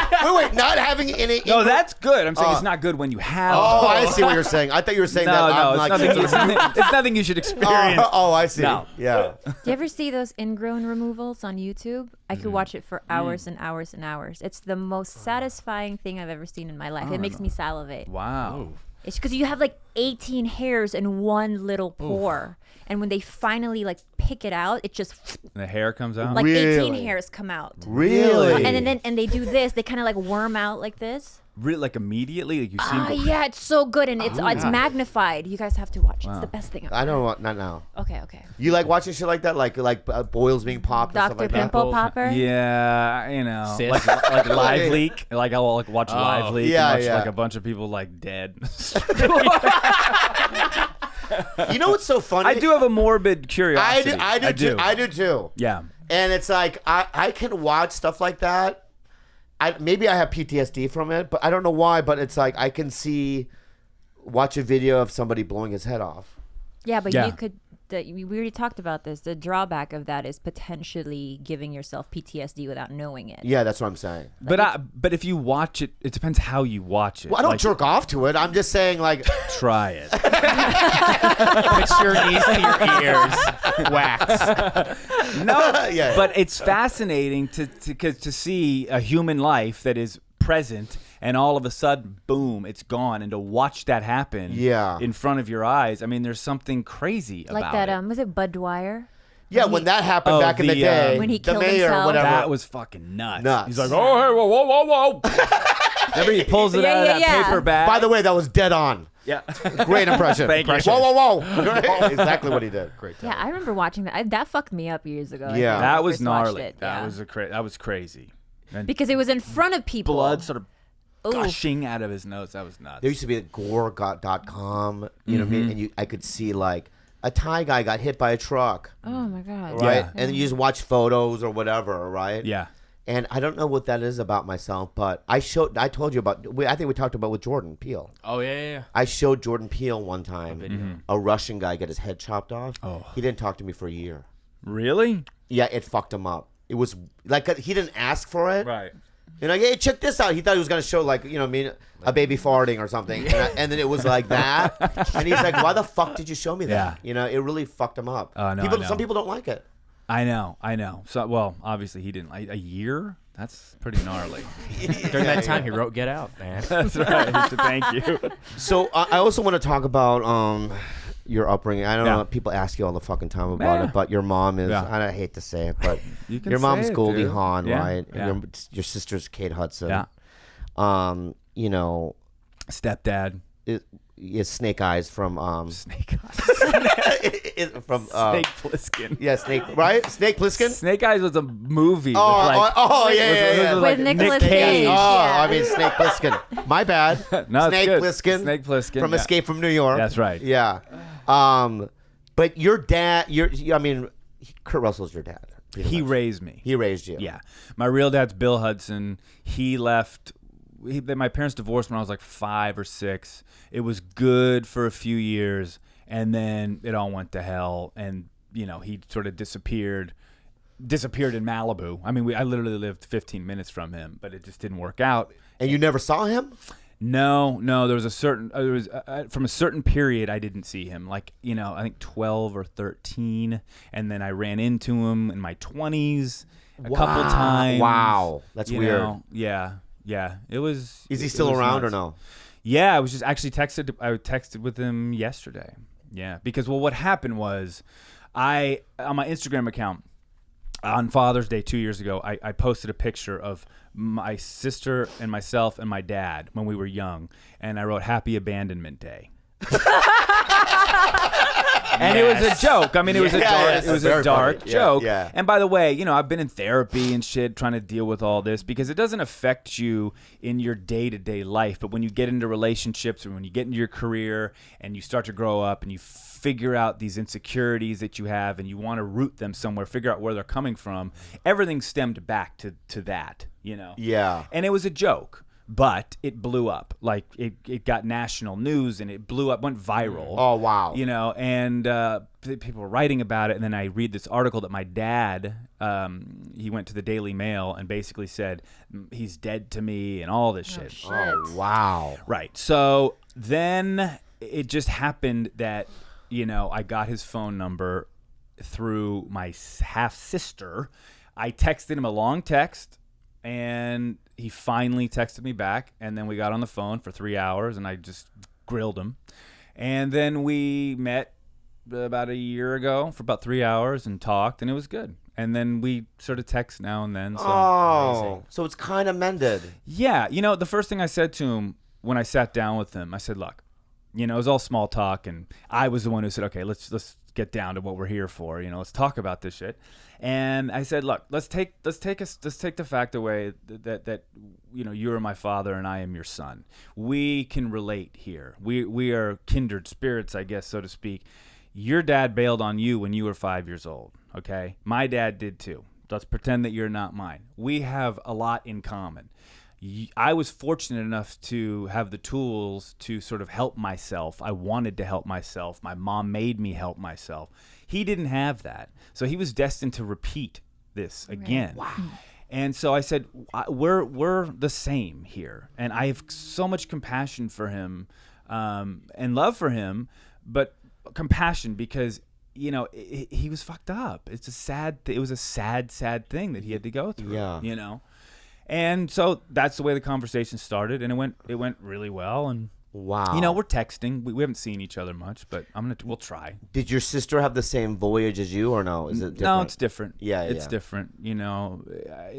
Not having any. No, that's good. I'm saying it's not good when you have. Oh, I see what you're saying. I thought you were saying that. No, I'm it's like, nothing. It's nothing you should experience. Oh, I see. No. Yeah. do you ever see those ingrown removals on YouTube? I could watch it for hours and hours and hours. It's the most satisfying thing I've ever seen in my life. It makes me salivate. Wow. It's because you have like 18 hairs in one little pore. And when they finally like pick it out, it just The hair comes out. like 18 Really? hairs come out. Really? And they do this. They kind of like worm out like this. Really, like immediately, like you see. Yeah, it's so good and it's magnified. You guys have to watch. It's the best thing. I don't want not now. Okay. You like watching shit like that, like boils being popped and stuff Dr. like that. Pimple Popper. Yeah, you know, Sis. like live leak. Like I'll like watch live leak. Yeah, and watch yeah. like a bunch of people like dead. You know what's so funny? I do have a morbid curiosity. I do too. Yeah. And it's like I can watch stuff like that. Maybe I have PTSD from it, but I don't know why. But it's like I can watch a video of somebody blowing his head off. Yeah, but Yeah. you could we already talked about this. The drawback of that is potentially giving yourself PTSD without knowing it. Yeah, that's what I'm saying. But if you watch it, it depends how you watch it. Well, I don't jerk off to it. I'm just saying, like, try it. Put your knees to your ears. Wax. No, Yeah. but it's fascinating to see a human life that is present, and all of a sudden, boom, it's gone. And to watch that happen in front of your eyes, I mean, there's something crazy about it. Like that, was it Bud Dwyer? Yeah, when that happened back in the day, when he the killed mayor, himself. whatever. That was fucking nuts. He's like, oh, hey, whoa. Remember he pulls it out of that paper bag? By the way, that was dead on. Yeah. Great impression. Thank you. Whoa. Exactly what he did. Great time. Yeah, I remember watching that. That fucked me up years ago. Yeah. That was First watched gnarly. it, That was crazy. And because it was in front of people. blood sort of gushing out of his nose. That was nuts. There used to be gore.com, you know what I mean? And I could see, like, a Thai guy got hit by a truck. Oh my god. Right? Yeah. And you just watch photos or whatever, right? Yeah. And I don't know what that is about myself, but I told you about, I think we talked about with Jordan Peele. Oh, yeah. I showed Jordan Peele one time a Russian guy get his head chopped off. Oh. He didn't talk to me for a year. Really? Yeah, it fucked him up. It was like he didn't ask for it. Right. You know, hey, check this out. He thought he was going to show, like, you know what I mean, a baby farting or something. And then it was like that. And he's like, why the fuck did you show me that? Yeah. You know, it really fucked him up. Oh, no, I know. Some people don't like it. I know. So, well, obviously he didn't. A year? That's pretty gnarly. During that time, he wrote Get Out, man. That's right. Thank you. So I also want to talk about your upbringing. I don't know. People ask you all the fucking time about it, but your mom is, I hate to say it, but your mom's Goldie Hawn, right? Yeah. And your sister's Kate Hudson. Yeah. You know. Stepdad. Is Snake Eyes from Snake Eyes. from Snake Plissken. Yeah, Snake Plissken. Snake Eyes was a movie. Yeah. With Nicolas Nick Cage. Oh, Yeah. I mean Snake Plissken. My bad. No, Snake it's good. Plissken. Snake Plissken from Escape from New York. That's right. Yeah. But your dad, Kurt Russell's your dad. He raised me. He raised you. Yeah. My real dad's Bill Hudson. He left. My parents divorced when I was like 5 or 6. It was good for a few years, and then it all went to hell. And he sort of disappeared in Malibu. I mean, I literally lived 15 minutes from him, but it just didn't work out. And you never saw him? No. There was from a certain period I didn't see him. Like I think 12 or 13, and then I ran into him in my 20s a couple times. Wow, that's weird. Yeah, it was. Is he still around or no? Yeah, I was just actually texted. I texted with him yesterday. Yeah, because what happened was, on my Instagram account on Father's Day 2 years ago, I posted a picture of my sister and myself and my dad when we were young, and I wrote "Happy Abandonment Day." And it was a joke. I mean, it was a dark joke. Yeah. And by the way, I've been in therapy and shit trying to deal with all this because it doesn't affect you in your day-to-day life. But when you get into relationships or when you get into your career and you start to grow up and you figure out these insecurities that you have and you want to root them somewhere, figure out where they're coming from, everything stemmed back to that, Yeah. And it was a joke. But it blew up. Like it got national news and it blew up, went viral. Oh, wow. And people were writing about it. And then I read this article that my dad, he went to the Daily Mail and basically said, he's dead to me and all this shit. Oh, wow. Right. So then it just happened that, I got his phone number through my half-sister. I texted him a long text. And he finally texted me back, and then we got on the phone for 3 hours, and I just grilled him. And then we met about a year ago for about 3 hours and talked, and it was good. And then we sort of text now and then. So so it's kind of mended. Yeah. The first thing I said to him when I sat down with him, I said, look, it was all small talk, and I was the one who said, okay, let's get down to what we're here for. Let's talk about this shit. And I said, look, let's take the fact away that you are my father and I am your son. We can relate here. We are kindred spirits, I guess, so to speak. Your dad bailed on you when you were 5 years old. Okay, my dad did too. Let's pretend that you're not mine. We have a lot in common. I was fortunate enough to have the tools to sort of help myself. I wanted to help myself. My mom made me help myself. He didn't have that. So he was destined to repeat this again. Wow. And so I said, we're the same here. And I have so much compassion for him and love for him, but compassion because, you know, he was fucked up. It was a sad thing that he had to go through, you know? And so that's the way the conversation started, and it went really well. And wow, you know, we're texting. We haven't seen each other much, but we'll try. Did your sister have the same voyage as you, or no? Is it different? No, it's different. Yeah, it's different. You know,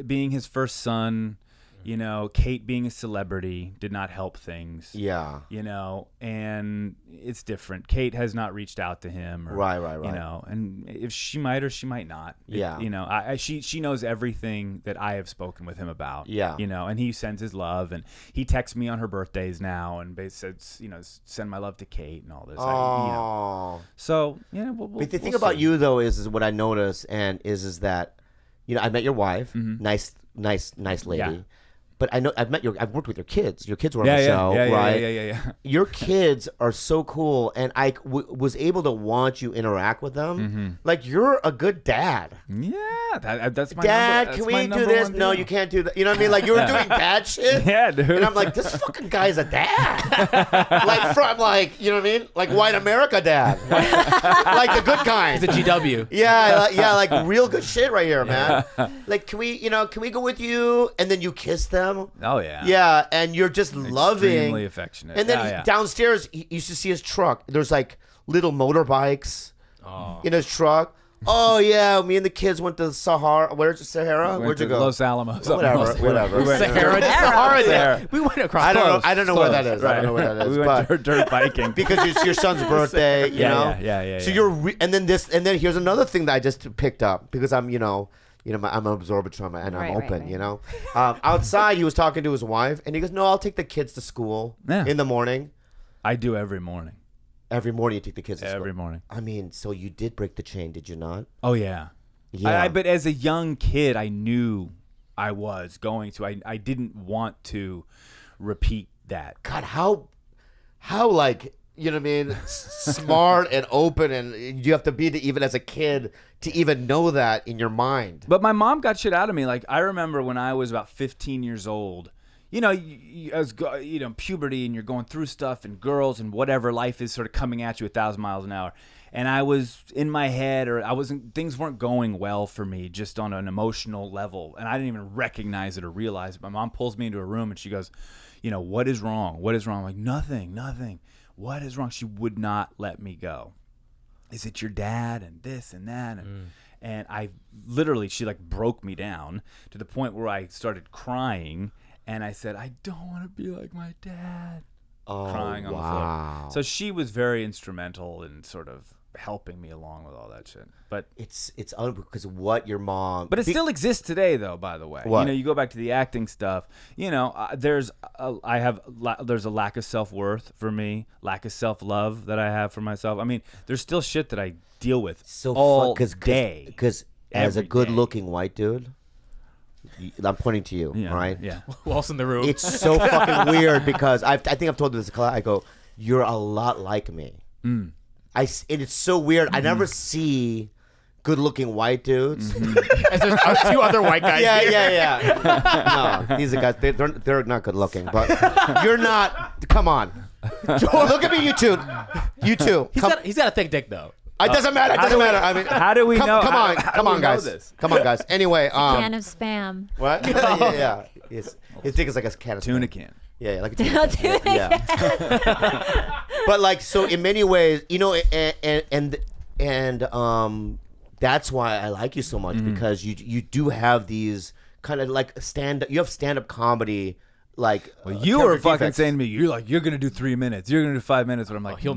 being his first son. You know, Kate being a celebrity did not help things. Yeah. You know, and it's different. Kate has not reached out to him. Or, right. You know, and if she might or she might not. Yeah. You know, she knows everything that I have spoken with him about. Yeah. You know, and he sends his love, and he texts me on her birthdays now, and says, you know, send my love to Kate and all this. Oh. You know. So, yeah. But the thing about you though is what I notice, and is that, you know, I met your wife, nice lady. Yeah. But I know I've worked with your kids. Your kids were on the show, right? Yeah. Your kids are so cool, and I was able to watch you interact with them. Mm-hmm. Like, you're a good dad. Yeah, that's my dad. That's can we do this? No, you can't do that. You know what I mean? Like, you were doing bad shit. Yeah, dude. And I'm like, this fucking guy's a dad. Like, you know what I mean? Like white America dad, like the good kind. He's a GW. Yeah, like real good shit right here, man. Like, can we go with you? And then you kiss them. Oh yeah. Yeah, and you're just loving. Extremely affectionate. And then downstairs, you used to see his truck. There's like little motorbikes in his truck. Oh yeah, me and the kids went to Sahara. Where'd you go? Los Alamos. Whatever. Sahara. We went across. I don't know where that is. I don't know where that is. We went dirt biking because it's your son's birthday. You know. Yeah. So you're and then here's another thing that I just picked up because I'm I'm an absorber and I'm open, you know. Outside, he was talking to his wife, and he goes, no, I'll take the kids to school in the morning. I do every morning. Every morning you take the kids to school? Every morning. I mean, so you did break the chain, did you not? Oh, yeah. But as a young kid, I knew I was going to. I didn't want to repeat that. God, how like... You know what I mean? Smart and open, and you have to be even as a kid to even know that in your mind. But my mom got shit out of me. Like, I remember when I was about 15 years old. You know, as puberty, and you're going through stuff, and girls, and whatever, life is sort of coming at you 1,000 miles an hour. And I was in my head, or things weren't going well for me, just on an emotional level, and I didn't even recognize it or realize it. My mom pulls me into a room, and she goes, you know, what is wrong? What is wrong? I'm like, nothing. What is wrong? She would not let me go. Is it your dad and this and that? And I literally, she like broke me down to the point where I started crying, and I said, I don't want to be like my dad. Crying on the floor. So she was very instrumental in sort of helping me along with all that shit. But it's because what your mom. But it still exists today, though. By the way, what? You know, you go back to the acting stuff. You know, there's a lack of self-worth for me, lack of self-love that I have for myself. I mean, there's still shit that I deal with all day. Because as a good-looking white dude. I'm pointing to you, right? Yeah. Who else in the room? It's so fucking weird because I think I've told you this. I go, you're a lot like me. And it's so weird. I never see good-looking white dudes. As there's two other white guys. Yeah. No, these are guys. They're not good-looking, but you're not. Come on, look at me, you two. He's got a thick dick though. It doesn't matter. I mean, how do we know? Come on, guys. Come on, guys. Anyway, can of spam. What? Yeah. His dick is like a can of tuna spam. can. Yeah, like a tuna can. Yeah. But like, so in many ways, you know, and that's why I like you so much because you do have these kind of like you have stand-up comedy. Like, well, you were fucking saying to me, you're gonna do 3 minutes, you're gonna do 5 minutes, but I'm like, he'll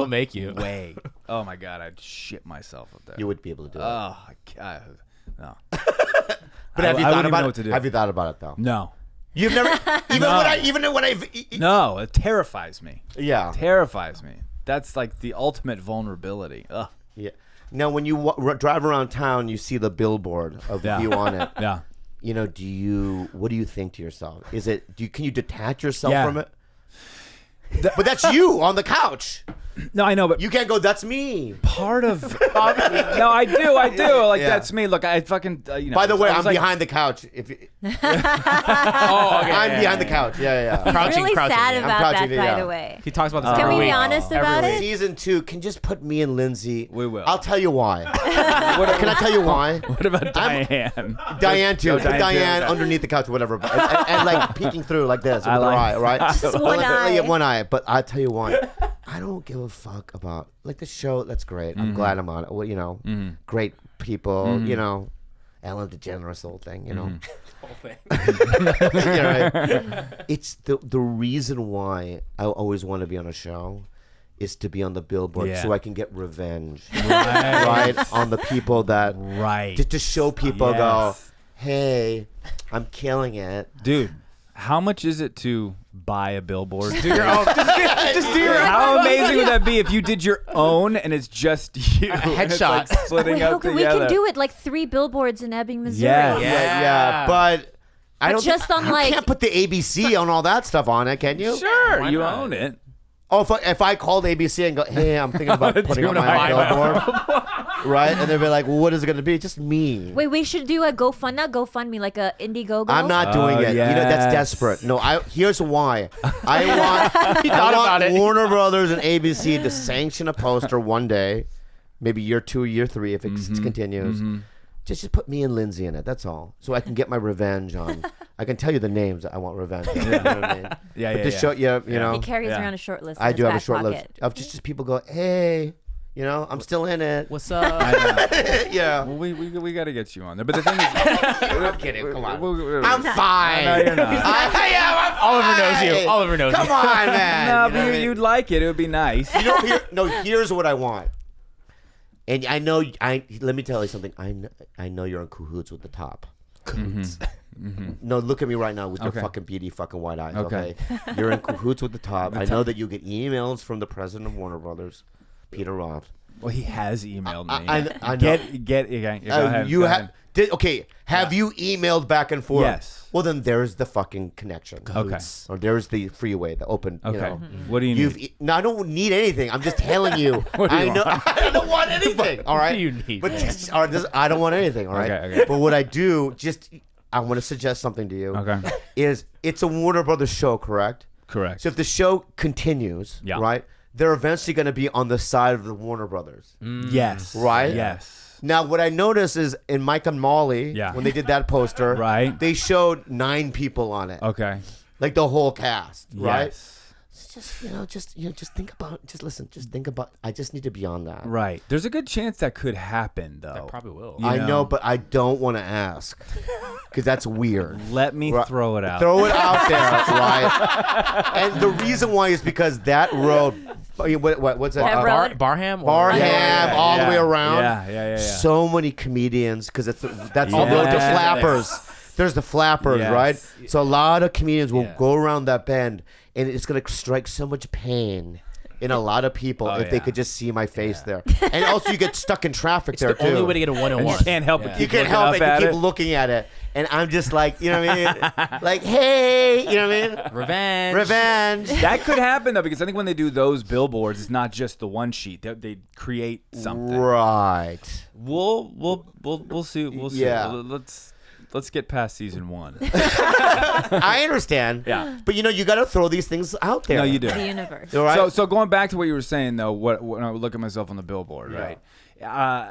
make you. Way. Oh my god, I'd shit myself up there. You would be able to do it. Oh god, no. But have you thought about it? Have you thought about it though? No. You've never even when I've no, it terrifies me. Yeah, terrifies me. That's like the ultimate vulnerability. Ugh. Yeah. Now, when you drive around town, you see the billboard of you on it. Yeah. You know, what do you think to yourself? Is it? Can you detach yourself from it? But that's you on the couch. No, I know, but You can't go, that's me. part of no, I do. Like Yeah. that's me. Look, I fucking By the way, I I'm was like, behind the couch. If you, Oh, okay. I'm behind the couch. Yeah. Crouching, really crouching, sad yeah. about crouching, that, yeah. by the way. He talks about this Can every we be week. honest Every about week. it? Season 2, can just put me and Lindsay. We will. I'll tell you why. Can I tell you why? What about Diane? Diane too. Go Put Diane Diane too. underneath the couch, whatever, and like peeking through like this with I her like- eye, right? Just one eye. Yeah, one eye. But I'll tell you why. I don't give a fuck about like the show. That's great. I'm glad I'm on it. Well, great people. Ellen DeGeneres, the whole thing. Whole thing. Yeah, right. It's the reason why I always want to be on a show is to be on the billboard Yeah. so I can get revenge, Right. right, on the people that Right. to show people Yes. go, hey, I'm killing it. Dude, how much is it to buy a billboard? Do your own. Just do your own. How amazing would that be if you did your own and it's just you? A headshot. It's like splitting Wait, up we together. can do it like 3 billboards in Ebbing, Missouri. Yes. Yeah. But I don't just on, you like- can't put the ABC on all that stuff on it, can you? Sure, Why you not? own it. Oh, if I called ABC and go, hey, I'm thinking about putting on Doing my a billboard, right? And they'll be like, well, what is it going to be? Just me. Wait, we should do a GoFundMe, like a Indiegogo. I'm not doing it. That's yes. desperate. No, here's why. I want Warner Brothers and ABC to sanction a poster one day, maybe year 2, year 3, if it continues. Just put me and Lindsay in it. That's all. So I can get my revenge on. I can tell you the names that I want revenge on. You know what I mean? Yeah, But to show you know, He carries Yeah. around a short list. I in do his have a back short list pocket. of just people go, hey, I'm still in it. What's up? Yeah. Well, we got to get you on there. But the thing is, I'm kidding. Come on. we'll- I'm fine. No, you're not. I am. I'm Oliver knows you. fine. Oliver knows Come you. on, man. No, You know but what I mean? you'd like it. It would be nice. Here's what I want. And I know, let me tell you something. I know you're in cahoots with the top. No, look at me right now with your Okay. fucking beady fucking white eyes. Okay. Okay, you're in cahoots with the top. I know that you get emails from the president of Warner Brothers, Peter Roth. Well, he has emailed me. I know. Get okay. Go ahead. You go have. ahead. Have you emailed back and forth? Yes. Well, then there's the fucking connection. Okay. Or there's the freeway, the open. Okay. What do you need? No, I don't need anything. I'm just telling you. What do you I know. want? I don't want anything. All right. do you need, But man? I don't want anything. All right. Okay. But what I do, I want to suggest something to you. Okay. Is it's a Warner Brothers show, correct? Correct. So if the show continues, Yeah. right, they're eventually going to be on the side of the Warner Brothers. Yes. Right? Yes. Now, what I noticed is in Mike and Molly, Yeah. when they did that poster, Right. they showed 9 people on it, Okay. like the whole cast, right? Yes. Just think about, just think about. I just need to be on that. Right. There's a good chance that could happen, though. That probably will. You I know. know, but I don't want to ask because that's weird. Let me Right. throw it out. Throw it out there, right? And the reason why is because that road, what's that? That road? Barham? Or- Barham, all the way around. Yeah. So many comedians because that's the road to Yes. Flappers. There's the Flappers, Yes. right? So a lot of comedians will Yeah. go around that bend, and it's gonna strike so much pain in a lot of people if they yeah. could just see my face there. And also, you get stuck in traffic It's there the only too. way to get a And one-on-one. you can't help but Yeah. keep You can't looking help up it. at You keep it. looking at it, and I'm just like, you know what I mean? Like, hey, you know what I mean? Revenge. Revenge. That could happen though, because I think when they do those billboards, it's not just the one sheet. They create something. Right. We'll see. We'll see. Yeah. Let's get past season 1. I understand. Yeah. But you got to throw these things out there. No, you do. The universe. All right? So going back to what you were saying though, when I look at myself on the billboard, Yeah. right?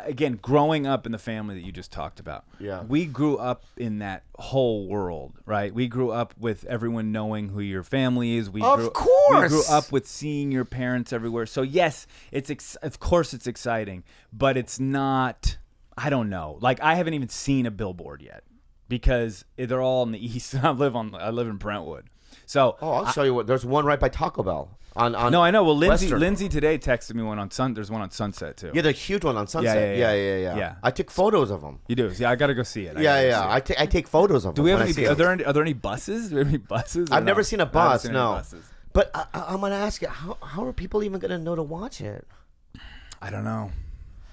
Again, growing up in the family that you just talked about, Yeah. we grew up in that whole world, right? We grew up with everyone knowing who your family is. We grew up with seeing your parents everywhere. So yes, of course it's exciting, but it's not. I don't know. Like I haven't even seen a billboard yet because they're all in the east. I live in Brentwood, so. I'll show you what. There's one right by Taco Bell. On No, I know. Well, Western. Lindsay today texted me one on There's one on Sunset too. Yeah, the huge one on Sunset. Yeah. I took photos of them. You do? Yeah, I gotta go see it. I take photos of them. Do we have when I any? see Are them. there any buses? Do we have any buses? or I've no? never seen a I haven't bus. seen any No. buses. But I'm gonna ask you, how are people even gonna know to watch it? I don't know.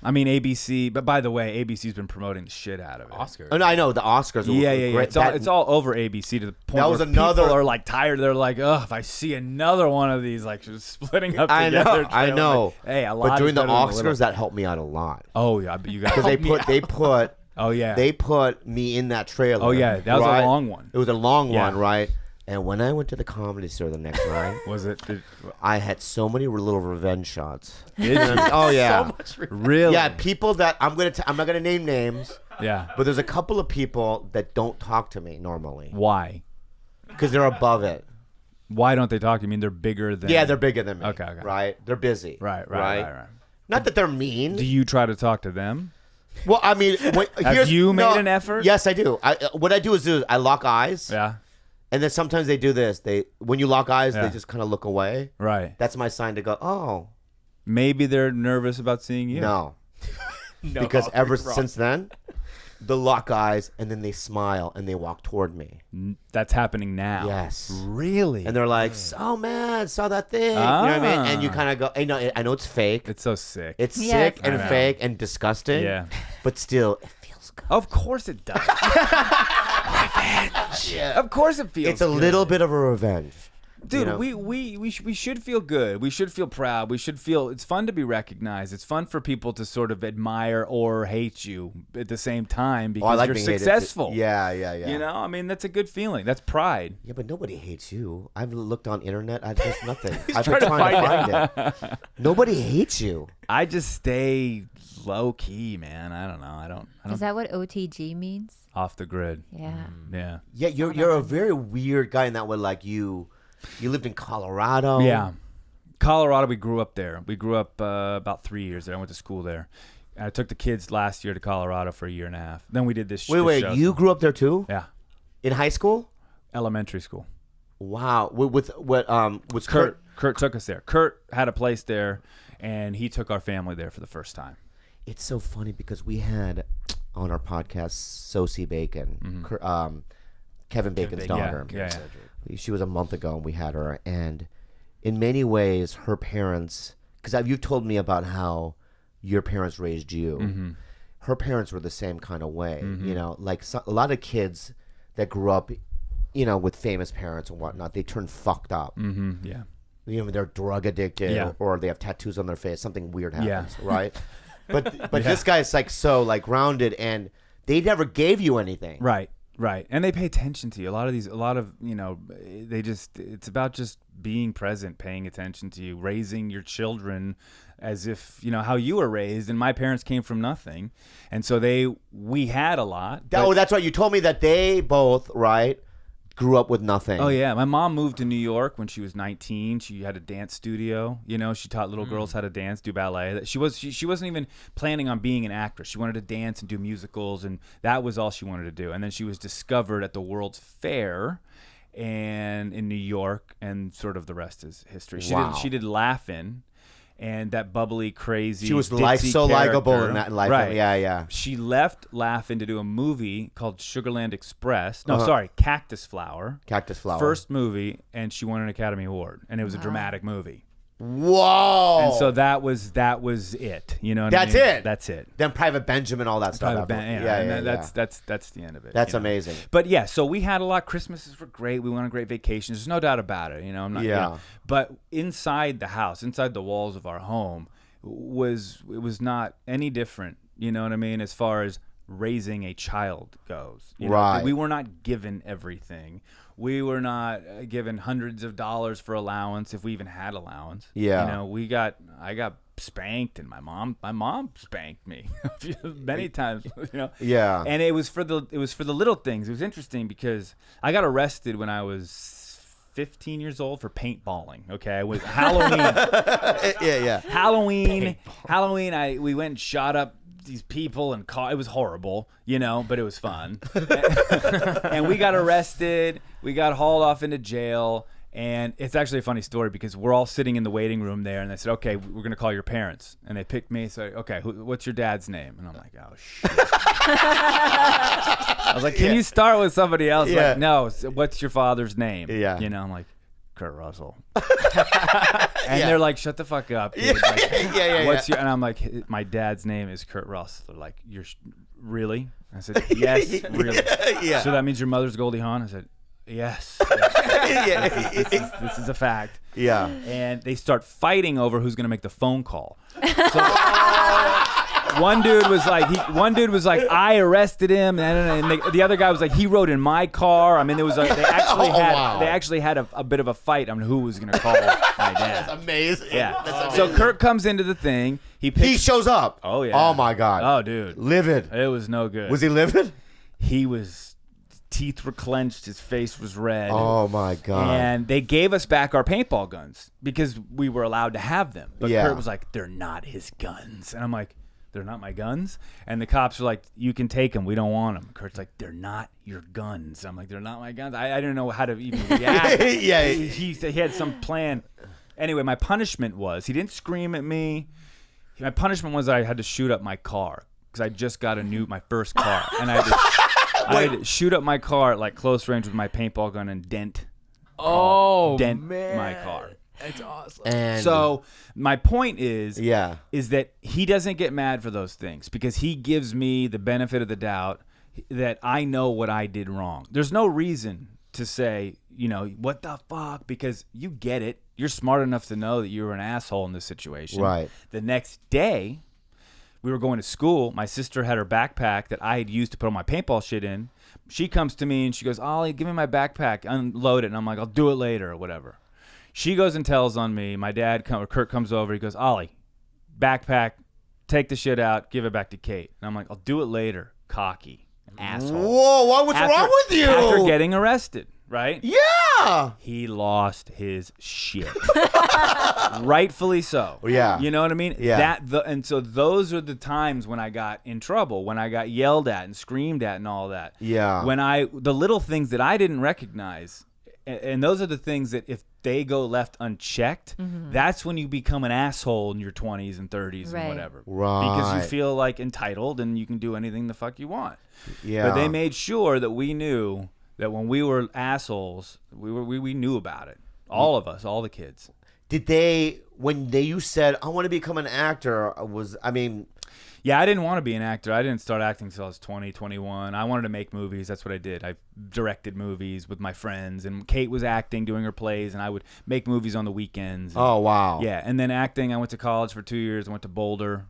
I mean, ABC. But by the way, ABC's been promoting the shit out of it. Oscars. Oh, no, I know the Oscars. Yeah. Great. It's all over ABC to the point That was where another- people are like tired. They're like, oh, if I see another one of these like just splitting up together. I know. Like, hey, a lot. But during the is better than a little. Oscars, that helped me out a lot. Oh yeah, but you got Because they put. Oh yeah. They put me in that trailer. Oh yeah, that was right? a long one. It was a long Yeah. one, right? And when I went to the Comedy Store the next night, Was it? I had so many little revenge shots. Did you? Oh yeah. So much Really? Yeah, people that I'm not gonna name names, Yeah. but there's a couple of people that don't talk to me normally Why? because they're above it. Why don't they talk to you? I mean, they're bigger than. Yeah, they're bigger than me. Okay. Right? They're busy. Right. Not that they're mean. Do you try to talk to them? Well, I mean, Have you made an effort? Yes, I do. What I do is I lock eyes. Yeah. And then sometimes they do this. When you lock eyes, Yeah. they just kind of look away. Right. That's my sign to go, oh, Maybe they're nervous about seeing you. no. No, Because ever wrong. since then, they'll lock eyes and then they smile and they walk toward me. That's happening now. Yes. Really? And they're like, oh man, saw that thing. You know what I mean? And you kind of go, I know it's fake. It's so sick. It's Yeah, sick it's and I know. fake and disgusting. Yeah. But still, it feels good. Of course it does. Of course it feels. It's a good. little bit of a revenge. Dude, you know? we should feel good. We should feel proud. We should feel it's fun to be recognized. It's fun for people to sort of admire or hate you at the same time because I like you're being hated too. successful. Yeah. You know, I mean, that's a good feeling. That's pride. Yeah, but nobody hates you. I've looked on internet. There's nothing. I've trying been to trying to find it. Nobody hates you. I just stay low key, man. I don't know. I don't Is that what OTG means? off the grid. Yeah. Yeah. Yeah, you're a very weird guy in that way. Like you lived in Colorado. Yeah. Colorado, we grew up there. We grew up about 3 years there. I went to school there. And I took the kids last year to Colorado for a year and a half. Then we did this Wait, show. you grew up there too? Yeah. In high school? Elementary school. Wow. With what? Was Kurt took us there. Kurt had a place there, and he took our family there for the first time. It's so funny because we had on our podcast Sosie Bacon, Kevin Bacon's daughter. Yeah. She was a month ago, and we had her. And in many ways, her parents, because you've told me about how your parents raised you. Her parents were the same kind of way. You know, like a lot of kids that grew up, you know, with famous parents and whatnot, they turn fucked up. Yeah. You know, they're drug addicted, or they have tattoos on their face. Something weird happens, right? But this guy's like so like grounded, and they never gave you anything. Right. And they pay attention to you. A lot of, you know, it's about just being present, paying attention to you, raising your children as if, you know, how you were raised. And my parents came from nothing. And so we had a lot. Oh, that's right. You told me that they both, right, grew up with nothing. Oh yeah, my mom moved to New York when she was 19. She had a dance studio. You know, she taught little girls how to dance, do ballet. She wasn't even planning on being an actress. She wanted to dance and do musicals, and that was all she wanted to do. And then she was discovered at the World's Fair, and in New York, and sort of the rest is history. She did Laugh-In. And that bubbly, crazy, she was ditzy so likable character. in that life. Right. Yeah. She left Laugh-In to do a movie called Sugarland Express. No, sorry, Cactus Flower. Cactus Flower. First movie, and she won an Academy Award, and it was a dramatic movie. Whoa. And so that was it. You know what That's I mean? it. That's it. Then Private Benjamin, all that stuff. That's the end of it. That's you know? amazing. But yeah, so we had a lot. Christmases were great. We went on great vacations. There's no doubt about it. You know, I'm not. Yeah. You know, but inside the house, inside the walls of our home, was not any different. You know what I mean? As far as raising a child goes, you know, Right. we were not given everything. We were not given hundreds of dollars for allowance, if we even had allowance. Yeah. You know, I got spanked, and my mom spanked me many times. You know. Yeah. And it was for the little things. It was interesting because I got arrested when I was 15 years old for paintballing. Okay, it was Halloween. yeah. Halloween. We went and shot up these people and it was horrible, you know, but it was fun. And we got arrested. We got hauled off into jail. And it's actually a funny story because we're all sitting in the waiting room there, and they said, "Okay, we're gonna call your parents." And they picked me. So, okay, what's your dad's name? And I'm like, "Oh shit." I was like, "Can you start with somebody else?" Yeah. Like, no. What's your father's name? Yeah. You know, I'm like, Kurt Russell. And they're like, shut the fuck up, dude. What's your? And I'm like, my dad's name is Kurt Russell. They're like, you're really? I said, yes, really. So that means your mother's Goldie Hawn? I said, yes. This is a fact. Yeah. And they start fighting over who's going to make the phone call. So one dude was like, I arrested him, and the other guy was like, he rode in my car. I mean, there was they actually had a bit of a fight on who was going to call my dad. That's amazing. Yeah. That's amazing. So Kurt comes into the thing. He shows up. Oh yeah. Oh my God. Oh dude. Livid. It was no good. Was he livid? He was. Teeth were clenched. His face was red. Oh my God. And they gave us back our paintball guns because we were allowed to have them. But Kurt was like, they're not his guns. And I'm like, they're not my guns? And the cops are like, you can take them. We don't want them. Kurt's like, they're not your guns. I'm like, they're not my guns. I didn't know how to even react. He had some plan. Anyway, my punishment was, he didn't scream at me. My punishment was that I had to shoot up my car because I just got my first car. And I had to shoot up my car at like close range with my paintball gun and dent my car. That's awesome. And so my point is that he doesn't get mad for those things because he gives me the benefit of the doubt that I know what I did wrong. There's no reason to say, what the fuck, because you get it. You're smart enough to know that you were an asshole in this situation. Right. The next day, we were going to school. My sister had her backpack that I had used to put all my paintball shit in. She comes to me and she goes, Ollie, give me my backpack, unload it. And I'm like, I'll do it later or whatever. She goes and tells on me. My dad, Kurt comes over. He goes, Ollie, backpack, take the shit out, give it back to Kate. And I'm like, I'll do it later. Cocky. Asshole. Whoa, what's wrong with you? After getting arrested, right? Yeah. He lost his shit. Rightfully so. Yeah. You know what I mean? Yeah. And so those are the times when I got in trouble, when I got yelled at and screamed at and all that. Yeah. The little things that I didn't recognize, and those are the things that if they go left unchecked, that's when you become an asshole in your 20s and 30s and whatever. Right. Because you feel like entitled and you can do anything the fuck you want. Yeah. But they made sure that we knew that when we were assholes, we knew about it. All of us, all the kids. Did they, when you said, I want to become an actor, Yeah, I didn't want to be an actor. I didn't start acting until I was 20, 21. I wanted to make movies. That's what I did. I directed movies with my friends, and Kate was acting, doing her plays, and I would make movies on the weekends. Oh, wow. Yeah, and then acting, I went to college for 2 years. I went to Boulder,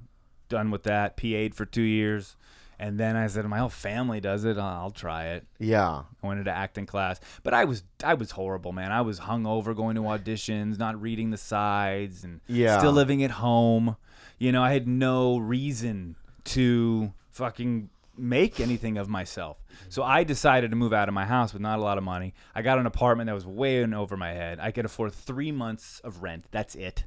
done with that, PA'd for 2 years. And then I said, my whole family does it. I'll try it. Yeah. I went into acting class. But I was horrible, man. I was hungover going to auditions, not reading the sides, and still living at home. I had no reason to fucking make anything of myself. So I decided to move out of my house with not a lot of money. I got an apartment that was way in over my head. I could afford 3 months of rent. That's it.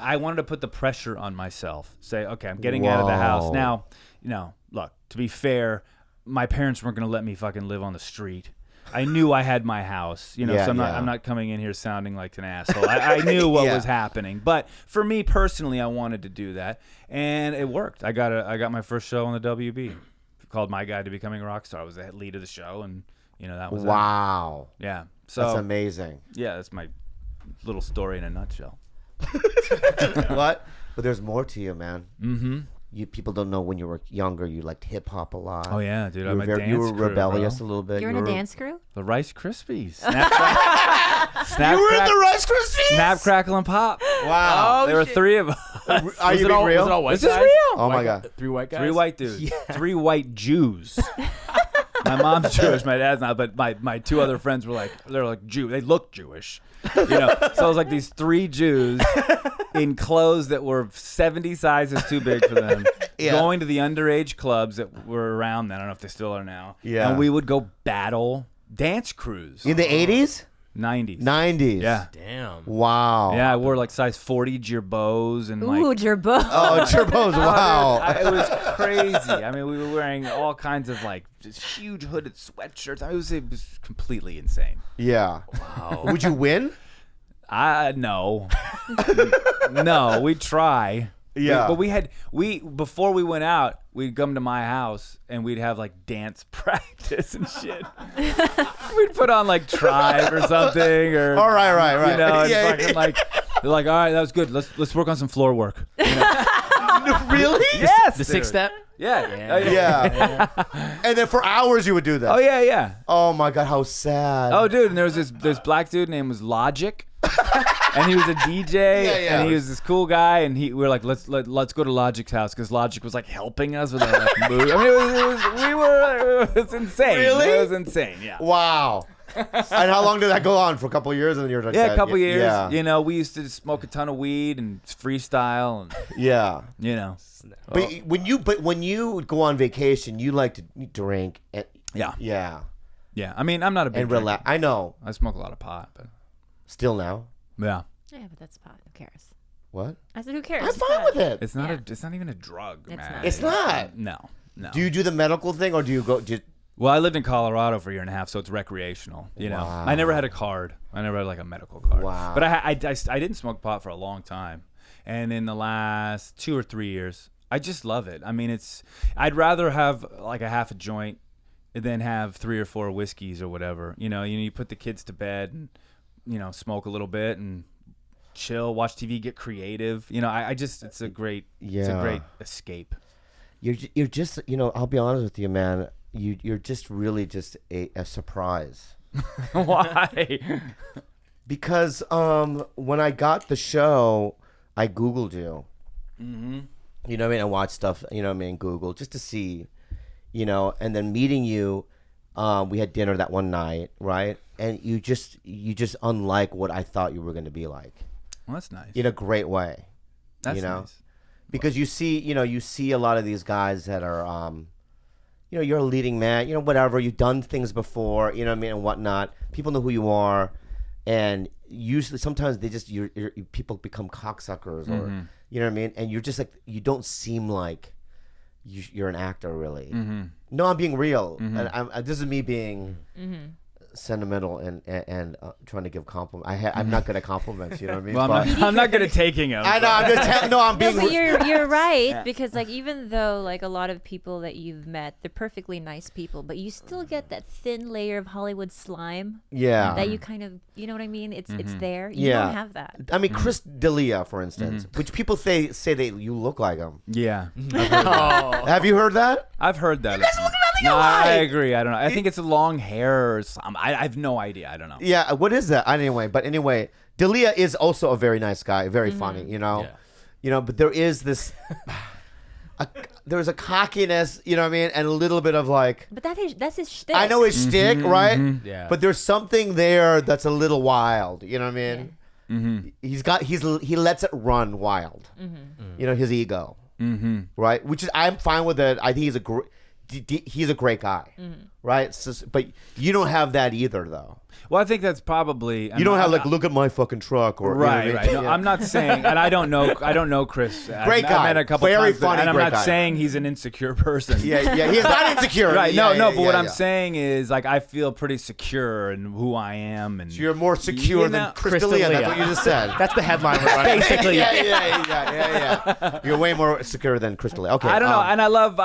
I wanted to put the pressure on myself. Say, okay, I'm getting out of the house. Now, look, to be fair, my parents weren't going to let me fucking live on the street. I knew I had my house, so I'm not coming in here sounding like an asshole. I knew what was happening, but for me personally, I wanted to do that, and it worked. I got my first show on the WB, called My Guide to Becoming a Rock Star. I was the lead of the show, and that was wow. Yeah, so that's amazing. Yeah, that's my little story in a nutshell. What? But there's more to you, man. Mm-hmm. People don't know when you were younger, you liked hip hop a lot. Oh yeah, dude, I'm a dance You were crew, rebellious bro. a little bit. You're in a dance crew? The Rice Krispies. You were in the Rice Krispies? Snap, Crackle, and Pop. Wow. There were 3 of us. Are you being real? Was it all white This is guys? real. Oh my God. 3 white guys? 3 white dudes. 3 white Jews. My mom's Jewish, my dad's not, but my 2 other friends were they're like Jew. They look Jewish. So it was like these 3 Jews in clothes that were 70 sizes too big for them, going to the underage clubs that were around then. I don't know if they still are now. Yeah. And we would go battle dance crews. In the 80s? 90s. 90s. Yeah. Damn. Wow. Yeah, I wore size 40 Girbos and Ooh, Gerbo. Oh, Turbos. Wow. it was crazy. I mean, we were wearing all kinds of just huge hooded sweatshirts. It was completely insane. Yeah. Wow. Would you win? No. No, we try. Yeah. But before we went out, we'd come to my house and we'd have like dance practice and shit. We'd put on like Tribe or something, or all right. You know, and Yeah. fucking like they're like, all right, that was good. Let's work on some floor work. You know? Really? Yes. The 6-step. Yeah. Yeah. And then for hours you would do that. Oh yeah. Oh my God, how sad. Oh dude, and there was this black dude named was Logic. And he was a DJ, and he was this cool guy, and we were like, let's go to Logic's house, because Logic was like helping us with our like, mood. I mean, it was insane. Really? It was insane. Yeah. Wow. And how long did that go on? For a couple of years, and then you're like, Yeah, a couple years. Yeah. You know, we used to smoke a ton of weed and freestyle, and Yeah. you know. But when you go on vacation, you like to drink. And, Yeah. Yeah. I mean, I'm not a big And relax. I know. I smoke a lot of pot, but still now. yeah, Yeah, but that's pot. Who cares? What? I said, who cares? I'm It's fine pot. with it. it's not it's not even a drug, It's man. not. It's not. No. Do you do the medical thing, or do you go? Well, I lived in Colorado for a year and a half, so it's recreational. You know, Wow. I never had a card. I never had like a medical card. Wow. But I didn't smoke pot for a long time, and in the last 2 or 3 years, I just love it. I mean, I'd rather have like a half a joint than have 3 or 4 whiskeys or whatever. You put the kids to bed and smoke a little bit and chill, watch TV, get creative. It's a great escape. You're just I'll be honest with you, man. You're just really just a surprise. Why? Because when I got the show, I Googled you. Mm-hmm. You know what I mean? I watched stuff, Google, just to see, and then meeting you, we had dinner that one night, right? And you just unlike what I thought you were going to be like. Well, that's nice. In a great way. That's nice. Because you see a lot of these guys that are, you're a leading man, whatever. You've done things before, and whatnot. People know who you are, and usually sometimes they just people become cocksuckers, or you know what I mean. And you're just like, you don't seem like you're an actor, really. Mm-hmm. No, I'm being real, and this is me being sentimental and trying to give compliments. I'm not good at compliments, you know what I mean? Well, I'm not good at taking them. I know. I'm just I'm being. No, but you're right, because like even though like a lot of people that you've met, they're perfectly nice people, but you still get that thin layer of Hollywood slime. Yeah. That you kind of, you know what I mean? It's there. You don't have that. I mean, Chris D'Elia, for instance, which people say that you look like him. Yeah. Have you heard that? I've heard that. You guys look nothing No, alike. I agree. I don't know. I think it's long hair or something. I have no idea. I don't know. Yeah, what is that? Anyway, D'Elia is also a very nice guy, very funny, but there is this there's a cockiness, you know what I mean, and a little bit of like, But that's his shtick. I know his shtick, right? Yeah. But there's something there that's a little wild, you know what I mean? He lets it run wild. His ego. Right? Which is, I'm fine with it. I think he's a great guy. Right? So, but you don't have that either, though. Well, I think that's probably. You don't have like, look at my fucking truck, or right, you know what I right. mean? No, I'm not saying, and I don't know Chris. Great guy. I've met a couple Very times, funny, and I'm great not guy. saying he's an insecure person. Yeah, he's not insecure. Right? Yeah, But what yeah. I'm saying is, like, I feel pretty secure in who I am, and So you're more secure than Chris D'Elia. That's what you just said. That's the headline, right? basically. Yeah. You're way more secure than Chris D'Elia. Okay. I don't know, and I love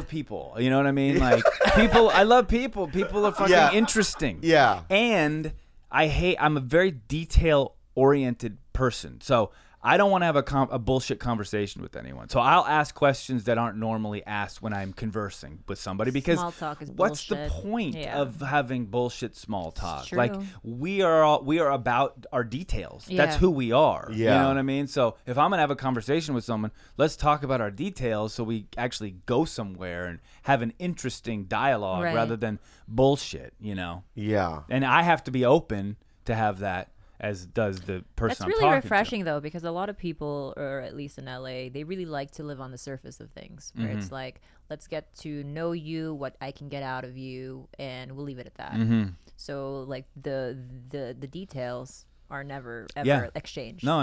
people. You know what I mean? Like people. I love people. People are fucking interesting. Yeah. And I'm a very detail-oriented person. So I don't want to have a bullshit conversation with anyone. So I'll ask questions that aren't normally asked when I'm conversing with somebody, because Small talk is what's the bullshit. point of having bullshit small talk? true. Like we are about our details. That's Yeah. who we are. Yeah. You know what I mean? So if I'm going to have a conversation with someone, let's talk about our details so we actually go somewhere and have an interesting dialogue Right. rather than bullshit, Yeah. And I have to be open to have that, as does the person That's I'm really talking refreshing, though, because a lot of people, or at least in LA, they really like to live on the surface of things, where it's like, let's get to know you, what I can get out of you, and we'll leave it at that. So, like, the details are never ever exchanged. to. No,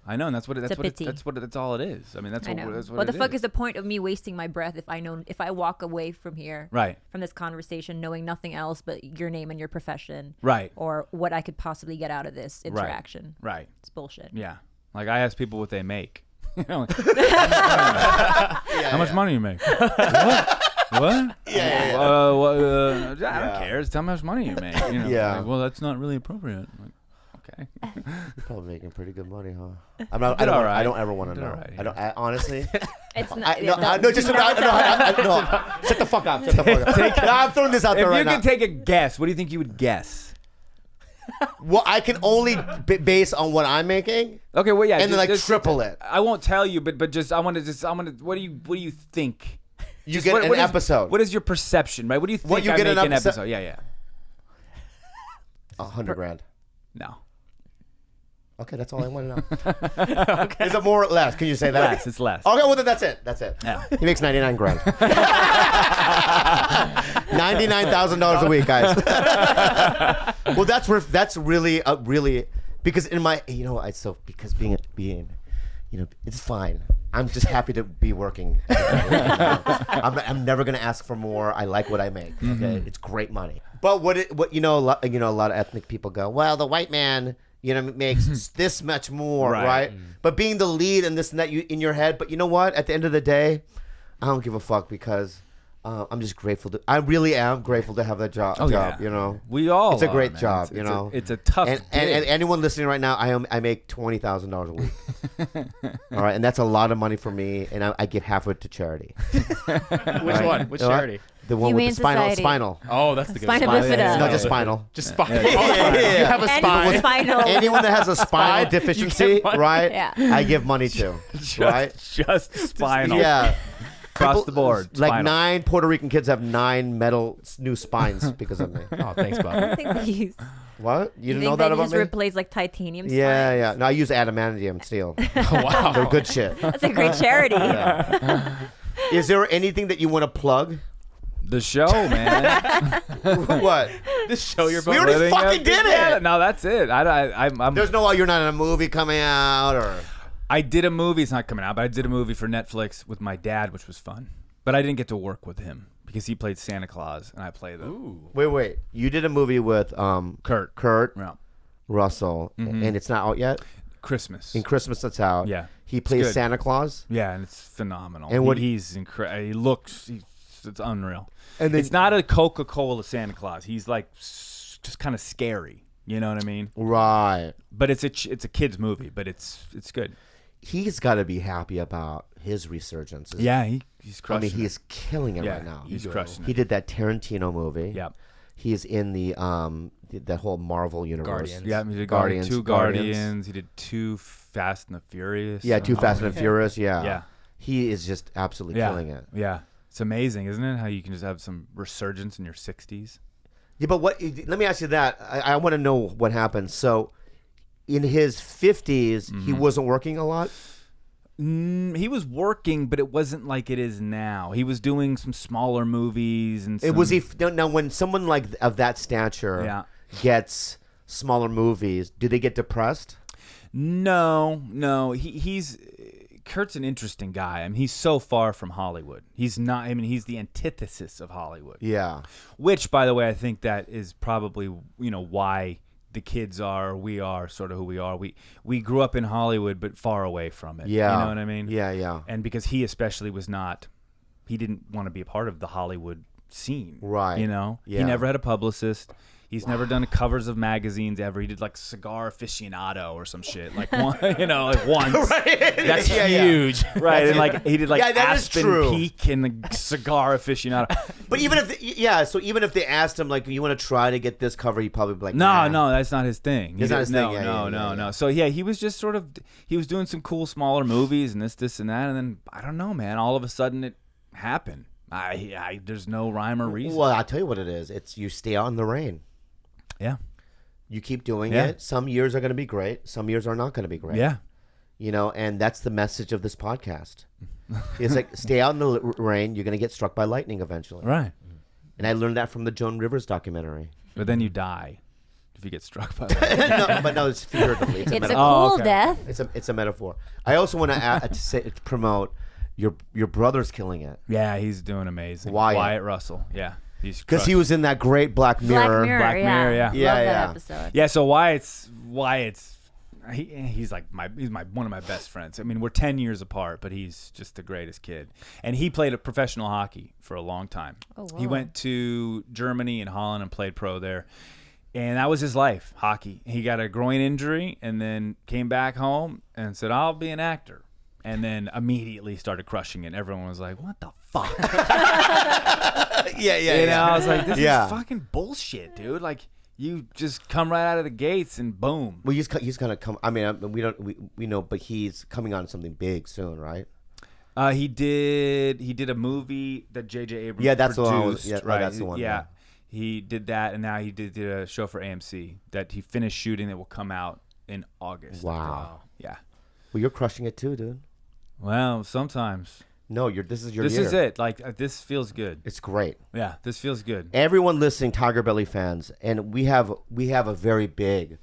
I know, and that's pity. that's all it is. I mean, that's I know. what What the it fuck is the point of me wasting my breath if I walk away from here, Right. from this conversation, knowing nothing else but your name and your profession, Right. or what I could possibly get out of this interaction? Right. It's bullshit. Yeah. Like I ask people what they make. How much money you make? What? What? Yeah. I don't care. Just tell me how much money you make. Yeah. Like, well, that's not really appropriate. I'm like, okay. You're probably making pretty good money, huh? I don't ever want to know. Right, yeah. I don't. Honestly. It's not. No. Shut the fuck up. Shut the fuck up. No, I'm throwing this out there right now. If you could take a guess, what do you think you would guess? Well, I can only base on what I'm making. Okay, well, yeah, and then triple it. I won't tell you, but just I want to. What do you think? You get an episode. What is your perception, right? What do you think? What you I get make an an episode? Yeah. $100,000. No. Okay, that's all I want to know. Okay. Is it more or less? Can you say that? Less. It's less. Okay, well then that's it. Yeah. He makes $99,000. $99,000 a week, guys. Well, that's really because in my because being it's fine. I'm just happy to be working. I'm never gonna ask for more. I like what I make. Okay, it's great money. But a lot of ethnic people go, well, the white man, makes this much more, right? But being the lead and this and that in your head. But you know what? At the end of the day, I don't give a fuck because I'm just grateful I really am grateful to have that job. We all. It's a great man. job. It's a tough. And anyone listening right now, I make $20,000 a week. All right, and that's a lot of money for me, and I give half of it to charity. Which one? Which charity? The one with the spinal. Oh, that's the good Spina bifida. No, just spinal. Just spinal. Yeah. You have a spine. Spinal. Anyone that has a spinal deficiency, right? Yeah. I give money to, right? Just spinal. Yeah. Across the board. Like spinal. 9 Puerto Rican kids have 9 metal new spines because of me. Oh, thanks, Bob. I think they use. What? You didn't know that about just me? replace like titanium spines? Yeah. No, I use adamantium steel. Oh, wow. They're good shit. That's a great charity. Yeah. Is there anything that you want to plug? The show, man. What? This show you're We already fucking did it. Yeah, no, that's it. I'm. There's no, you're not in a movie coming out or. I did a movie. It's not coming out, but I did a movie for Netflix with my dad, which was fun. But I didn't get to work with him because he played Santa Claus and I played the. Ooh. Wait. You did a movie with Kurt Yeah. Russell, and it's not out yet. Christmas. In Christmas, that's out. Yeah. He plays good. Santa Claus. Yeah, and it's phenomenal. And what he's incredible. He looks. It's unreal. And then, it's not a Coca-Cola Santa Claus. He's like just kind of scary. You know what I mean? Right. But it's a kid's movie, but it's good. He's got to be happy about his resurgence. Yeah, he's crushing. I mean, he's killing it right now. He's crushing it. He did that Tarantino movie. Yep. He's in the whole Marvel universe. Guardians. Yeah, he did Guardians. 2 Guardians. He did 2 Fast and the Furious. Yeah, 2 Fast and the Furious. Yeah. Yeah. He is just absolutely killing it. Yeah. It's amazing, isn't it? How you can just have some resurgence in your 60s. Yeah, but let me ask you that. I want to know what happened. So, in his 50s, he wasn't working a lot? He was working, but it wasn't like it is now. He was doing some smaller movies and. Now, when someone like of that stature gets smaller movies, do they get depressed? No. He's Kurt's an interesting guy. I mean, he's so far from Hollywood. He's not. I mean, he's the antithesis of Hollywood. Yeah. Which, by the way, I think that is probably why the kids are, we are sort of who we are. We grew up in Hollywood, but far away from it. Yeah. You know what I mean? Yeah. And because he especially was not, he didn't want to be a part of the Hollywood scene. Right. Yeah. He never had a publicist. He's never done covers of magazines ever. He did like Cigar Aficionado or some shit, like once. Right. That's huge. Right, and like he did like that is Aspen true. Peak and the Cigar Aficionado. But even if they asked him like, you want to try to get this cover, he'd probably be like, No, nah. that's not his thing. It's not his thing. No. So he was just sort of, he was doing some cool smaller movies and this and that, and then I don't know, man. All of a sudden it happened. There's no rhyme or reason. Well, I'll tell you what it is. It's you stay out in the rain. Yeah. You keep doing it. Some years are going to be great. Some years are not going to be great. Yeah. And that's the message of this podcast. It's like, stay out in the rain. You're going to get struck by lightning eventually. Right. And I learned that from the Joan Rivers documentary. But then you die if you get struck by lightning. No, it's figuratively. It's a cool death. It's a metaphor. I also want to promote your brother's killing it. Yeah, he's doing amazing. Wyatt Russell. Yeah. Because he was in that great Black Mirror. Black Mirror, yeah. Love that episode. Yeah, so Wyatt's he's one of my best friends. I mean, we're 10 years apart, but he's just the greatest kid. And he played professional hockey for a long time. Oh, wow. He went to Germany and Holland and played pro there. And that was his life, hockey. He got a groin injury and then came back home and said, I'll be an actor. And then immediately started crushing it. Everyone was like, what the fuck? Yeah. I was like, this is fucking bullshit, dude. Like, you just come right out of the gates and boom. Well, he's gonna come. I mean, we know, but he's coming on something big soon, right? He did a movie that J.J. Abrams that's produced. the one. Right, that's the one. Yeah, he did that, and now he did a show for AMC that he finished shooting that will come out in August. Wow. Yeah. Well, you're crushing it too, dude. Well, sometimes. No, this is your This year. is it. Like, this feels good. It's great. Yeah, this feels good. Everyone listening, TigerBelly fans, and we have a very big.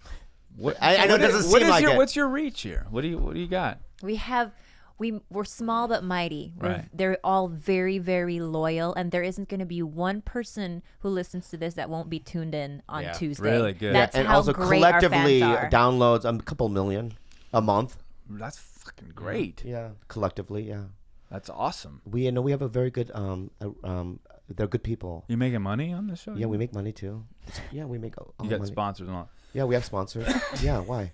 I know it doesn't seem like it. What's your reach here? What do you got? We're small but mighty. Right. They're all very, very loyal, and there isn't going to be one person who listens to this that won't be tuned in on Tuesday. Really good. That's and how also great collectively our fans are. downloads a couple million a month. That's fucking great. Yeah, collectively, yeah. That's awesome. We have a very good they're good people. You making money on this show? Yeah, we make money too. Yeah, we make You got money. sponsors and all. Yeah, we have sponsors. Yeah, why?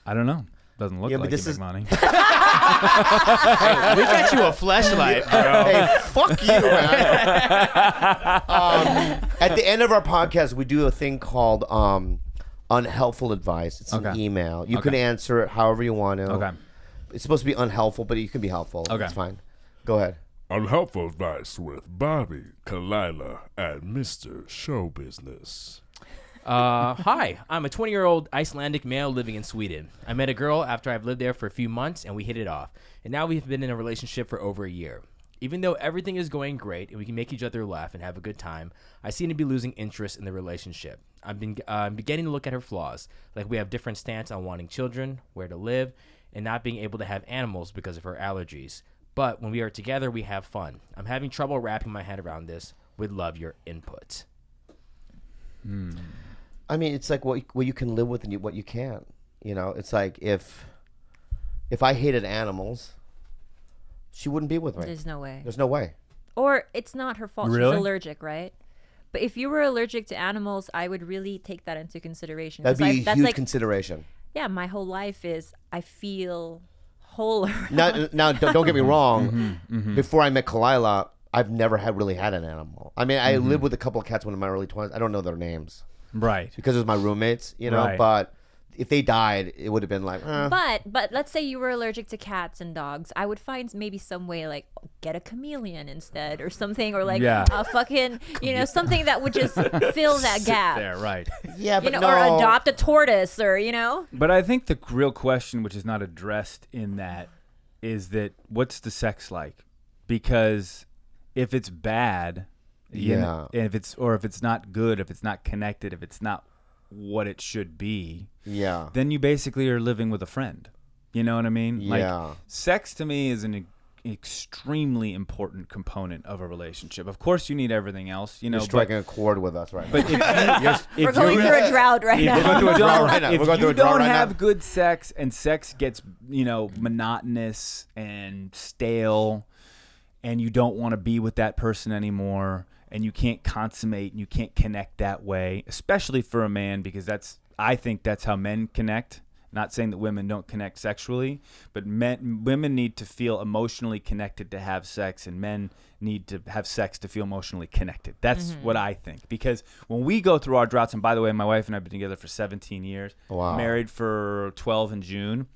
I don't know. Doesn't look Yeah, like but this you is- make money. We got you a fleshlight, bro. Hey, fuck you, man. At the end of our podcast, we do a thing called unhelpful advice. It's an email. You can answer it however you want to. Okay. It's supposed to be unhelpful, but you can be helpful. Okay. It's fine. Go ahead. Unhelpful advice with Bobby, Khalyla, and Mr. Show Business. Hi, I'm a 20-year-old Icelandic male living in Sweden. I met a girl after I've lived there for a few months, and we hit it off. And now we've been in a relationship for over a year. Even though everything is going great and we can make each other laugh and have a good time, I seem to be losing interest in the relationship. I'm beginning to look at her flaws, like we have different stance on wanting children, where to live, and not being able to have animals because of her allergies. But when we are together, we have fun. I'm having trouble wrapping my head around this. Would love your input. I mean, it's like what you can live with and what you can't. You know, it's like if I hated animals, she wouldn't be with me. There's no way. There's no way. Or it's not her fault. Really? She's allergic, right? But if you were allergic to animals, I would really take that into consideration. That'd 'Cause be a that's huge like, consideration. yeah, my whole life is I feel whole. Now, don't get me wrong. Before I met Khalyla, I've never really had an animal. I mean, I lived with a couple of cats when in my early 20s. I don't know their names Right. because it was my roommates, you know. Right. But if they died, it would have been like. But let's say you were allergic to cats and dogs. I would find maybe some way like get a chameleon instead or something, or like a fucking something that would just fill that gap. There, right. Yeah, but or adopt a tortoise, or But I think the real question, which is not addressed in that, is that what's the sex like? Because if it's bad, and if it's not good, if it's not connected, if it's not what it should be, then you basically are living with a friend. You know what I mean? Yeah. Like, sex to me is an extremely important component of a relationship. Of course, you need everything else. You know, You're striking a chord with us right now. but we're going through a drought right now. We're going through a drought right now. If We're going through you a drought don't right have now. good sex and sex gets, monotonous and stale, and you don't want to be with that person anymore, and you can't consummate and you can't connect that way, especially for a man, because I think that's how men connect. Not saying that women don't connect sexually, but women need to feel emotionally connected to have sex, and men need to have sex to feel emotionally connected. That's what I think. Because when we go through our droughts, and by the way, my wife and I have been together for 17 years, married for 12 in June,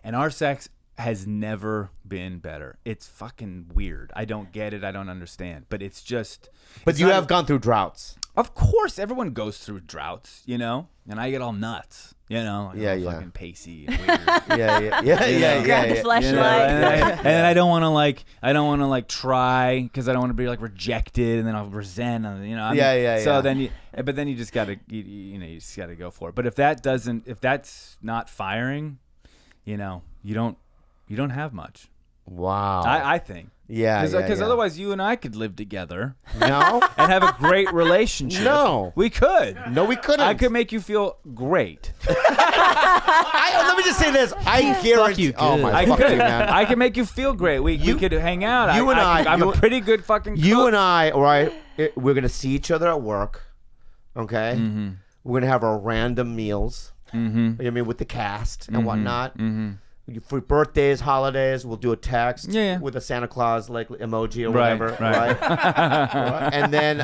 and our sex has never been better. It's fucking weird. I don't get it. I don't understand. But it's just... But you have gone through droughts. Of course, everyone goes through droughts, and I get all nuts, all fucking pacey and weird. Yeah. Grab the fleshlight. And I don't want to like try because I don't want to be like rejected, and then I'll resent. So then you just gotta you just gotta go for it. But if that's not firing, you don't have much. Wow. I think. Yeah, because otherwise you and I could live together. No, and have a great relationship. No, we could. No, we couldn't. I could make you feel great. Let me just say this. I guarantee you. Oh my fuck you, man. I can make you feel great. We could hang out. You and I'm a pretty good fucking cook. You and I, right? We're gonna see each other at work. Okay. Mm-hmm. We're gonna have our random meals. Mm-hmm. I mean, with the cast and whatnot. Mm-hmm. For birthdays, holidays, we'll do a text with a Santa Claus like emoji or whatever, right? And then,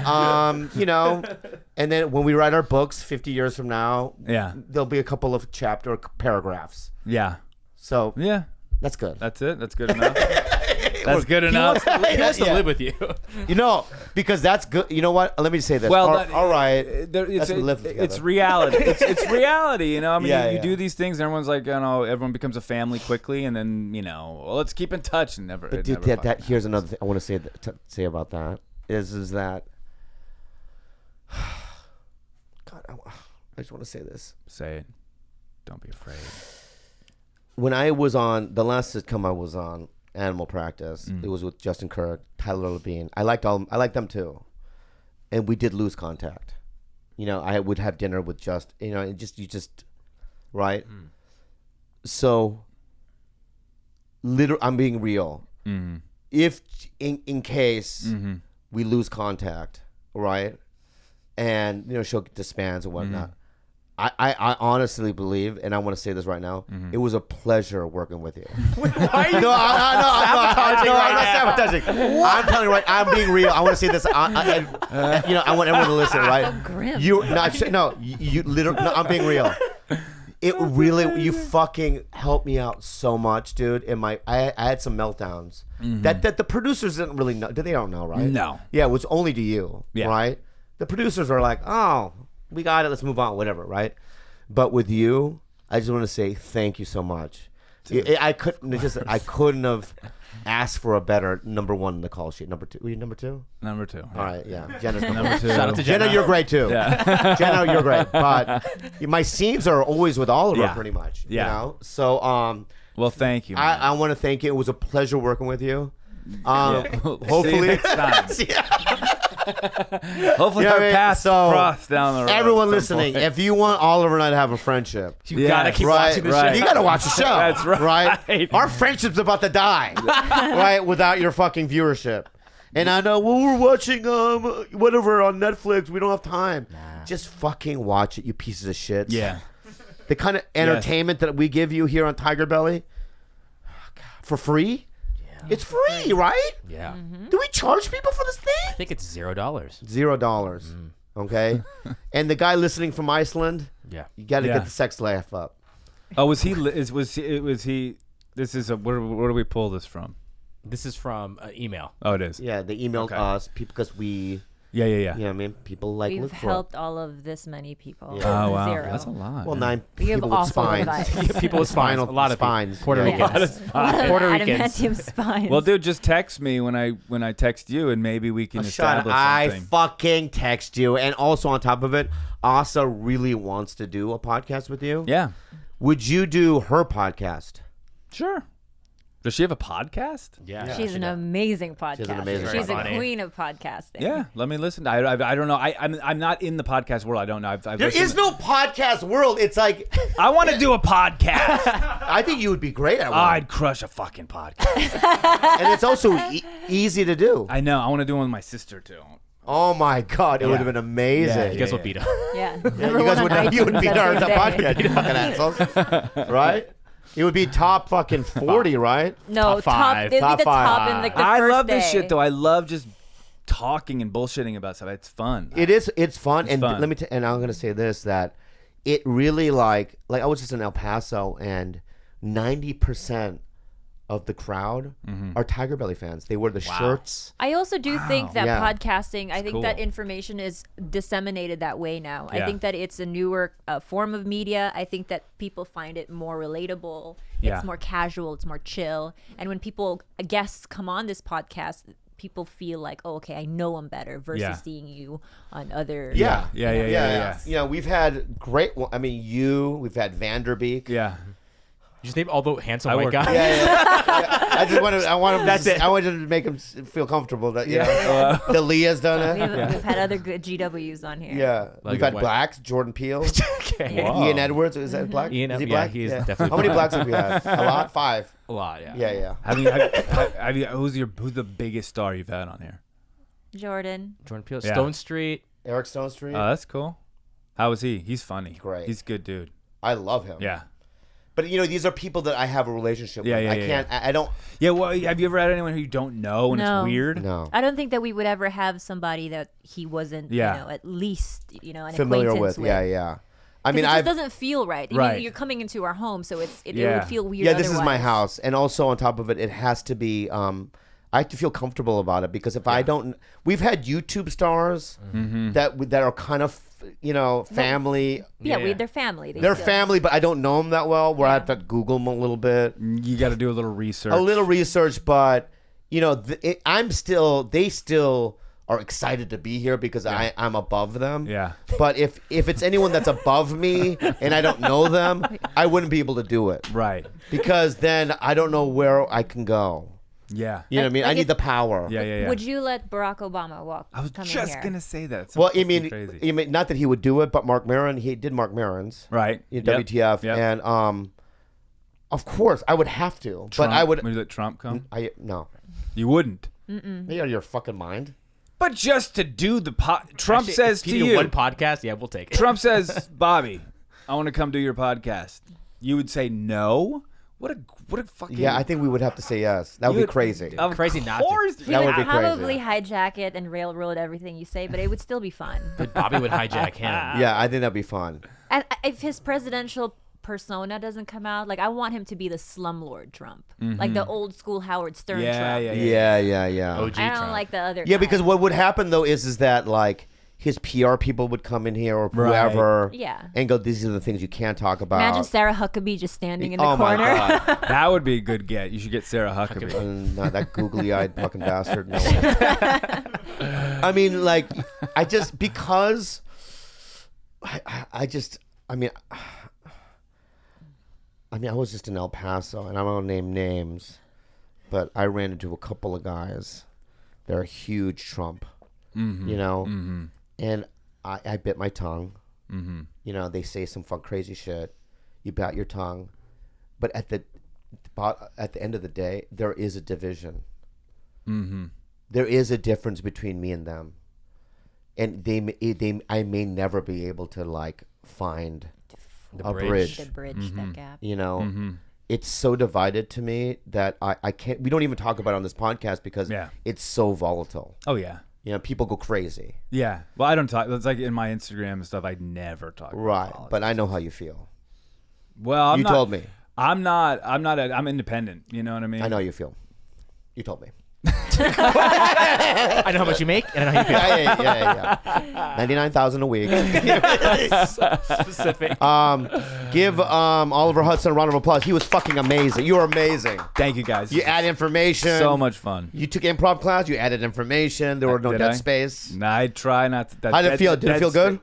and then when we write our books 50 years from now, there'll be a couple of chapter paragraphs. Yeah. So that's good. That's it. That's good enough. That's good enough. He wants to live with you. Because that's good. You know what? Let me say this. Well, all right. It's reality. It's reality. I mean, you do these things, and everyone's like, everyone becomes a family quickly, and then well, let's keep in touch and never. But dude, here's another thing I want to say about that is that. God, I just want to say this. Say it. Don't be afraid. When I was on the last sitcom I was on. Animal Practice. It was with Justin Kirk, Tyler Labine. I liked them too, and we did lose contact. I would have dinner with right. So, I'm being real. Mm-hmm. If in case we lose contact, right, and show disbands and whatnot. I honestly believe, and I want to say this right now, it was a pleasure working with you. Why are you I'm not sabotaging. I'm telling you right, I'm being real. I want to say this. I want everyone to listen, right? So grim. You literally, I'm being real. It really, you fucking helped me out so much, dude. I had some meltdowns that the producers didn't really know. They don't know, right? No. Yeah, it was only to you, right? The producers are like, oh, we got it. Let's move on. Whatever, right? But with you, I just want to say thank you so much. I couldn't have asked for a better number one in the call sheet. Number two. Were you number two? Number two. All right. Yeah. Jenna's number two. Shout out to Jenna. You're great too. Yeah. Jenna, you're great. But my scenes are always with Oliver, pretty much. Yeah. So well, thank you. I want to thank you. It was a pleasure working with you. Hopefully. Hopefully our paths cross down the road. Everyone listening, if you want Oliver and I to have a friendship, you gotta keep watching the show. You gotta watch the show. That's right. Our friendship's about to die, right? Without your fucking viewership. And I know, we're watching whatever on Netflix. We don't have time. Just fucking watch it, you pieces of shit. Yeah. The kind of entertainment that we give you here on TigerBelly for free. It's free, right? Yeah. Mm-hmm. Do we charge people for this thing? I think it's $0. $0. Okay. And the guy listening from Iceland, you got to get the sex laugh up. Oh, was he? This is where do we pull this from? This is from email. Oh, it is. Yeah, they emailed us because we. Yeah. You know what I mean? People like We've helped all of this many people. Yeah. Oh, wow. 0. That's a lot. Well, 9 We have people with awful spines. advice. People with spines. A lot of spines. Puerto Ricans. Puerto Ricans. Adamantium spines. Well, dude, just text me when I text you, and maybe we can establish something. I fucking text you. And also on top of it, Asa really wants to do a podcast with you. Yeah. Would you do her podcast? Sure. Does she have a podcast? Yeah. She's an amazing podcaster. She's a queen of podcasting. Yeah, let me listen. I don't know. I'm not in the podcast world. I don't know. There is no podcast world. It's like I want to do a podcast. I think you would be great at one. I'd crush a fucking podcast. And it's also easy to do. I know. I want to do one with my sister too. Oh my God, it would have been amazing. Yeah, you guys will beat her. Yeah. You would beat her at the podcast, you fucking assholes. Right? It would be top fucking 40, right? No, top 5. It'd be the top in like the I first love this day. shit though. I love just talking and bullshitting about stuff. It's fun. It is. It's fun. It's fun. Let me. And I'm gonna say this, that it really like I was just in El Paso, and 90% of the crowd are TigerBelly fans. They wear the shirts. I also do think that podcasting, I think cool. that information is disseminated that way now. Yeah. I think that it's a newer form of media. I think that people find it more relatable. Yeah. It's more casual. It's more chill. And when guests come on this podcast, people feel like, oh, okay, I know them better versus seeing you on other. Yeah. You know, we've had great. I mean, we've had Vanderbeek. Yeah. just name all the handsome white guys. Yeah. I just want to. I want him. That's it. I wanted to make him feel comfortable. That you know, the Leah's done it. We've had other good GWs on here. Yeah, we've had blacks. Jordan Peele, Ian Edwards. Is that black? Ian, is he black? Yeah, he is definitely. How many blacks have you had? A lot. 5. A lot. Yeah. Yeah. Who's the biggest star you've had on here? Jordan Peele. Stone Street. Eric Stone Street. Oh, that's cool. How was he? He's funny. Great. He's a good dude. I love him. Yeah. But you know, these are people that I have a relationship with. I can't. I don't. Yeah. Well, have you ever had anyone who you don't know and No. it's weird? No. I don't think that we would ever have somebody that he wasn't, at least, an Familiar acquaintance with. Yeah. I mean, it just doesn't feel right. I mean, you're coming into our home, so it would feel weird. Yeah, this is my otherwise. house, and also on top of it, it has to be. I have to feel comfortable about it because if I don't, we've had YouTube stars that are kind of family. Yeah, they're family. They're family, but I don't know them that well. Where I have to Google them a little bit. You got to do a little research. But they still are excited to be here because I'm above them. Yeah. But if it's anyone that's above me and I don't know them, I wouldn't be able to do it. Right. Because then I don't know where I can go. Yeah. You know what I mean? I need the power. Yeah. Would you let Barack Obama walk? I was just gonna say that. Well, crazy. I mean, not that he would do it, but Mark Maron, he did Mark Maron's. Right. WTF. Yep. And of course, I would have to. Trump, but I would. Would you let Trump come? No. You wouldn't. Are you out of your fucking mind? But just to do the Trump Actually, says if to do you, one podcast, yeah, we'll take it. Trump says, Bobby, I want to come do your podcast. You would say no? What a fucking... Yeah, I think we would have to say yes. That would be crazy. Crazy not to. He That would would be probably crazy. hijack it and railroad everything you say, but it would still be fun. But Bobby would hijack him. Yeah, I think that'd be fun. And if his presidential persona doesn't come out, like I want him to be the slumlord Trump, like the old school Howard Stern Trump. Yeah. OG I don't Trump. like the other. Yeah, guy. because what would happen though is that like his PR people would come in here or whoever, and go, "These are the things you can't talk about." Imagine Sarah Huckabee just standing in the oh corner. my god, That would be a good get. You should get Sarah Huckabee. no, that googly-eyed fucking bastard. No way. I mean, like, I just because I mean, I was just in El Paso, and I won't name names, but I ran into a couple of guys. They're a huge Trump, and I bit my tongue. They say some crazy shit. You bite your tongue, but at the end of the day, there is a division. There is a difference between me and them, and I may never be able to like find a bridge. The bridge, that gap. It's so divided to me that I can't. We don't even talk about it on this podcast because it's so volatile. Oh yeah. People go crazy. Yeah. Well, I don't talk. It's like in my Instagram and stuff. I never talk. Right, about but I know how you feel. Well, you told me. I'm I'm independent. You know what I mean? I know how you feel. You told me. I know how much you make, and I know how you feel. Yeah. 99,000 a week. Specific. Give Oliver Hudson a round of applause. He was fucking amazing. You were amazing. Thank you guys. You add information. So much fun. You took improv class. You added information. There were no dead space. No, I try not to. How did it feel? Did it feel good?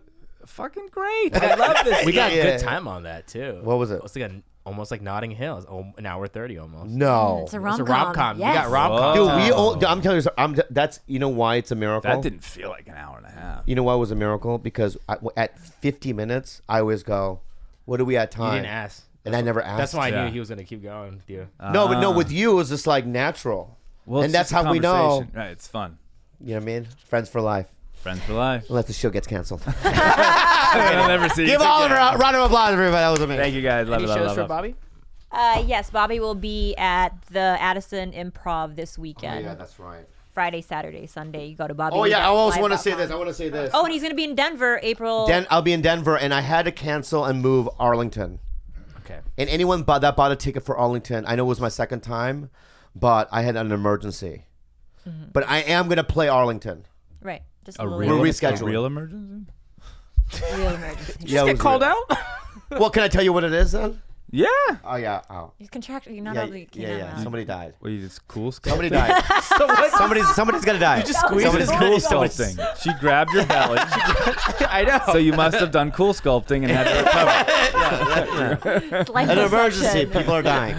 Fucking great. I love this. We got good time on that too. What was it? It's like almost like Notting Hill. It's an hour 30 almost. No. It's a It's a rom-com. rom-com. Yes. You got rom-com. Dude, I'm telling you, that's why it's a miracle. That didn't feel like an hour and a half. You know why it was a miracle? Because at 50 minutes, I always go, "What are we at time?" You didn't ask. And I never asked. That's why I knew he was gonna keep going with you. No, with you, it was just like natural. Well, and that's how we know. Right, it's fun. You know what I mean? Friends for life. Friends for life. Unless the show gets canceled. I'll never see you. Give Oliver a round of applause, everybody. That was amazing. Thank you guys. Love Any it. shows Love for it. Bobby? Yes, Bobby will be at the Addison Improv this weekend. Oh, yeah, that's right. Friday, Saturday, Sunday. You go to Bobby. Oh, yeah, I always want to say this. Oh, and he's going to be in Denver, April. I'll be in Denver, and I had to cancel and move Arlington. Okay. And anyone that bought a ticket for Arlington, I know it was my second time, but I had an emergency. But I am going to play Arlington. Right. Just A little real, We're rescheduling. a real emergency? real emergency. Yeah, it was Get called real. out? Well, can I tell you what it is then? Yeah. Oh yeah. Oh. You're contractually not Yeah, obligated. yeah. Somebody died. Well, you just cool sculpting. Somebody died. Somebody's gonna die. You just squeezed Somebody's cool cool sculpting. She grabbed your belly. I know. So you must have done cool sculpting and had to recover. It's like An a emergency. section. People are dying.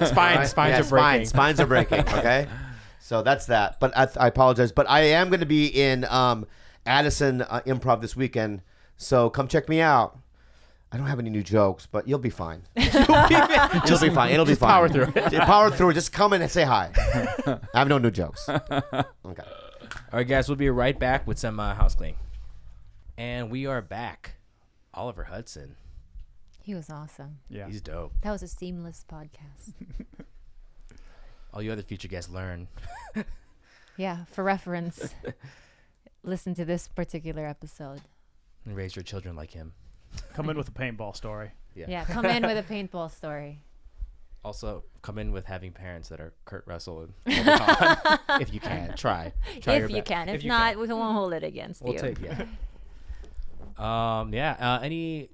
Spines are breaking. Spines are breaking. Okay. So that's that. But I apologize. But I am going to be in Addison Improv this weekend. So come check me out. I don't have any new jokes, but you'll be fine. It'll be fine. It'll be fine. Power through it. Power through it. Just come in and say hi. I have no new jokes. Okay. All right, guys. We'll be right back with some house cleaning. And we are back. Oliver Hudson. He was awesome. Yeah. He's dope. That was a seamless podcast. All you other future guests learn. Yeah, for reference, listen to this particular episode. And raise your children like him. Come in with a paintball story. Yeah, come in with a paintball story. Also, come in with having parents that are Kurt Russell and Tom. If you can, try your If you best. can. If not, we won't hold it against We'll you. take anything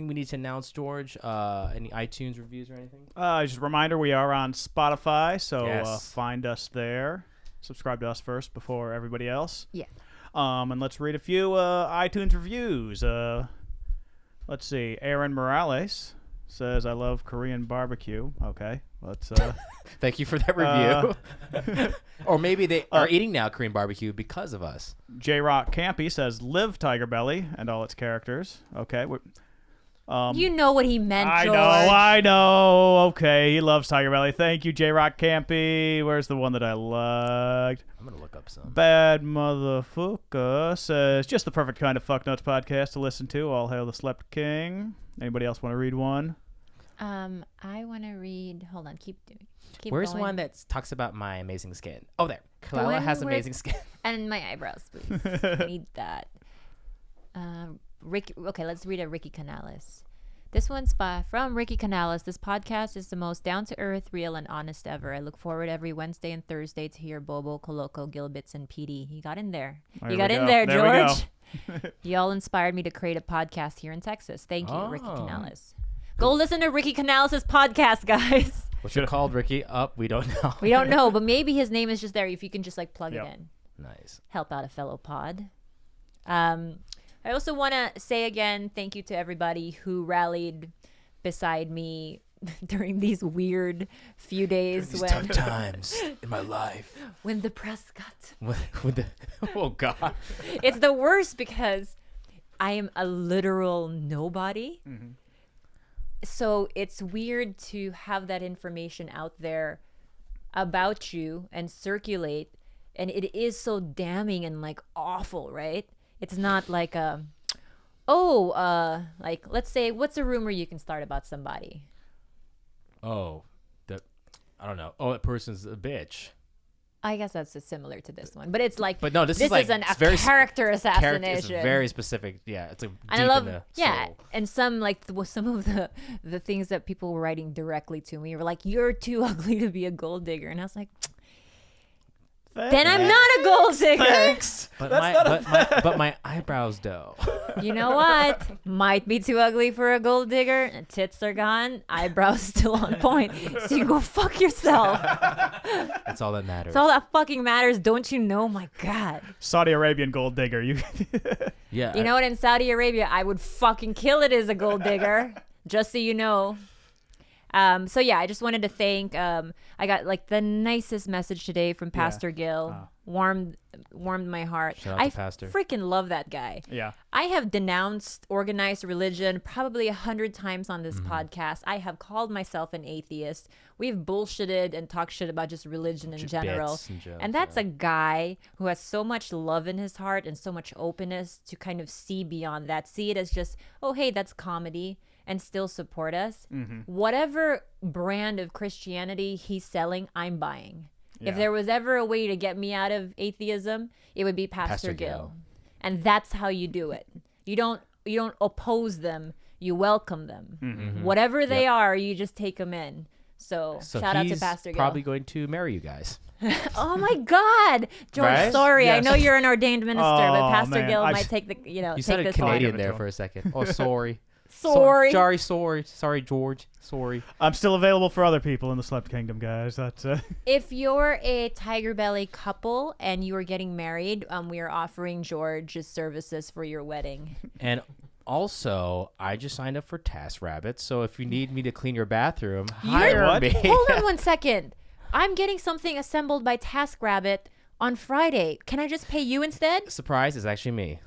we need to announce, George? Any iTunes reviews or anything? Just a reminder, we are on Spotify, so Yes. find us there. Subscribe to us first before everybody else. Yeah. And let's read a few iTunes reviews. Let's see. Aaron Morales says, I love Korean barbecue. Okay. Let's Thank you for that review. Or maybe they are eating now Korean barbecue because of us. J-Rock Campy says, live TigerBelly and all its characters. Okay. You know what he meant, George. I know. Okay, he loves TigerBelly. Thank you, J-Rock Campy. Where's the one that I liked? I'm going to look up some. Bad Motherfucker says, just the perfect kind of Fuck Nuts podcast to listen to. All hail the Slept King. Anybody else want to read one? I want to read. Hold on. Keep Where's going. one that talks about my amazing skin? Oh, there. Khalyla one has where- amazing skin. And my eyebrows, please. I need that. Ricky. Okay, let's read a Ricky Canales. This one's from Ricky Canales. This podcast is the most down-to-earth, real, and honest ever. I look forward every Wednesday and Thursday to hear Bobo, Coloco, Gilbert, and PD. You got in there. There You we got in go. there, There we George. Y'all inspired me to create a podcast here in Texas. Thank you, Ricky Oh. Canales. Go listen to Ricky Canales' podcast, guys. What's it called, Ricky? We don't know. We don't know, but maybe his name is just there. If you can just plug Yep. it in. Nice. Help out a fellow pod. I also want to say again, thank you to everybody who rallied beside me during these weird few days These when tough times in my life. when the press got. Oh God. It's the worst because I am a literal nobody. Mm-hmm. So it's weird to have that information out there about you and circulate, and it is so damning and awful, right? It's not like let's say, what's a rumor you can start about somebody? Oh, I don't know. Oh, that person's a bitch. I guess that's similar to this one, but it's like, But no, this is isn't a character assassination. It's very specific. Yeah, it's deep And I love, in the yeah, soul. and some of the things that people were writing directly to me were like, "You're too ugly to be a gold digger," and I was like, "Then I'm not a gold digger." Thanks. But my eyebrows, though. You know what? Might be too ugly for a gold digger. And tits are gone, eyebrows still on point. So you go fuck yourself. That's all that matters. That's all that fucking matters. Don't you know? My God. Saudi Arabian gold digger. Yeah. You know what? In Saudi Arabia, I would fucking kill it as a gold digger. Just so you know. So yeah, I just wanted to thank. I got the nicest message today from Pastor Gil. Warmed my heart. Shout out to I Pastor. freaking love that guy. Yeah. I have denounced organized religion probably 100 times on this podcast. I have called myself an atheist. We've bullshitted and talked shit about just religion in general. bits and jokes, And that's a guy who has so much love in his heart and so much openness to kind of see beyond that. See it as just, oh, hey, that's comedy, and still support us. Whatever brand of Christianity he's selling, I'm buying. Yeah. If there was ever a way to get me out of atheism, it would be Pastor Gil. And that's how you do it. You don't oppose them, you welcome them. Whatever they are, you just take them in. So shout out to Pastor Gil. Probably going to marry you guys. Oh my God, George! Right? Sorry, I Yes. know you're an ordained minister, but Oh, Pastor man. Gil I might just- take the You take sounded this Canadian one. there for a second. Oh, sorry. Sorry. Sorry, George. Sorry. I'm still available for other people in the Slept Kingdom, guys. That's If you're a TigerBelly couple and you are getting married, we are offering George's services for your wedding. And also, I just signed up for TaskRabbit, so if you need me to clean your bathroom, hire me. Hold on 1 second. I'm getting something assembled by TaskRabbit on Friday. Can I just pay you instead? Surprise, it's actually me.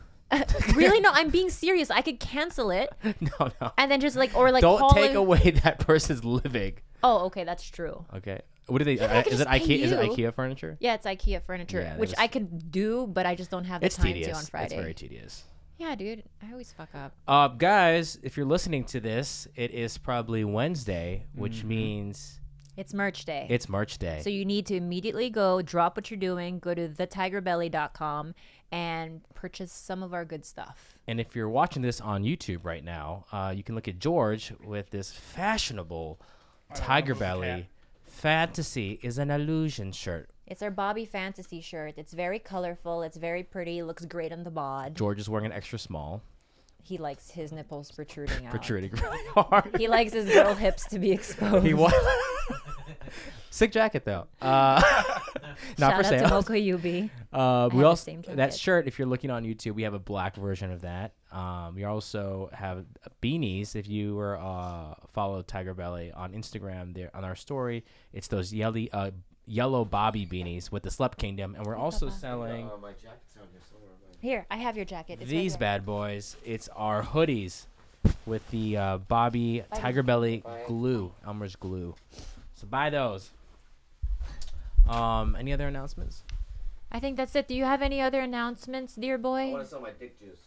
Really? No, I'm being serious. I could cancel it. No. And then just don't Don't take away that person's living. Oh, okay, that's true. Okay. What do they? Yeah, is it IKEA? Is it IKEA furniture? Yeah, it's IKEA furniture, Yeah, which I could do, but I just don't have the It's time tedious. to on Friday. It's very tedious. Yeah, dude, I always fuck up. Guys, if you're listening to this, it is probably Wednesday, which means it's merch day. it's merch day. So you need to immediately go, drop what you're doing, go to thetigerbelly.com and purchase some of our good stuff. And if you're watching this on YouTube right now, you can look at George with this fashionable TigerBelly Fantasy is an Illusion shirt. It's our Bobby Fantasy shirt. It's very colorful. It's very pretty. Looks great on the bod. George is wearing an extra small. He likes his nipples protruding out. Protruding really hard. He likes his girl hips to be exposed. He was sick jacket though. Not Shout for out sale. to Moko Yubi. We have the also same that jacket. shirt. If you're looking on YouTube, we have a black version of that. We also have beanies. If you were follow TigerBelly on Instagram, there on our story, it's those yellow Bobby beanies with the Slept Kingdom, and we're also selling My jacket's down here somewhere. Here, I have your jacket. It's these right there. bad boys. It's our hoodies with the Bobby TigerBelly glue, Elmer's glue. So buy those. Any other announcements? I think that's it. Do you have any other announcements, dear I boy? want to sell my dick juice.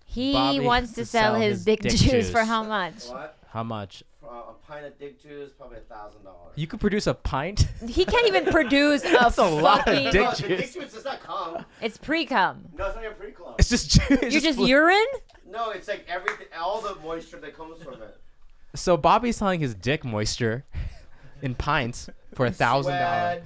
He Bobby wants to sell his dick juice for how much? What? How much? A pint of dick juice, probably $1,000. You could produce a pint. He can't even produce That's a lot of fucking... dick The dick juice. juice does not come. It's pre-cum. No, it's not even pre-club. It's just You're just urine? No, it's like everything, all the moisture that comes from it. So Bobby's selling his dick moisture in pints for $1,000. Sweat,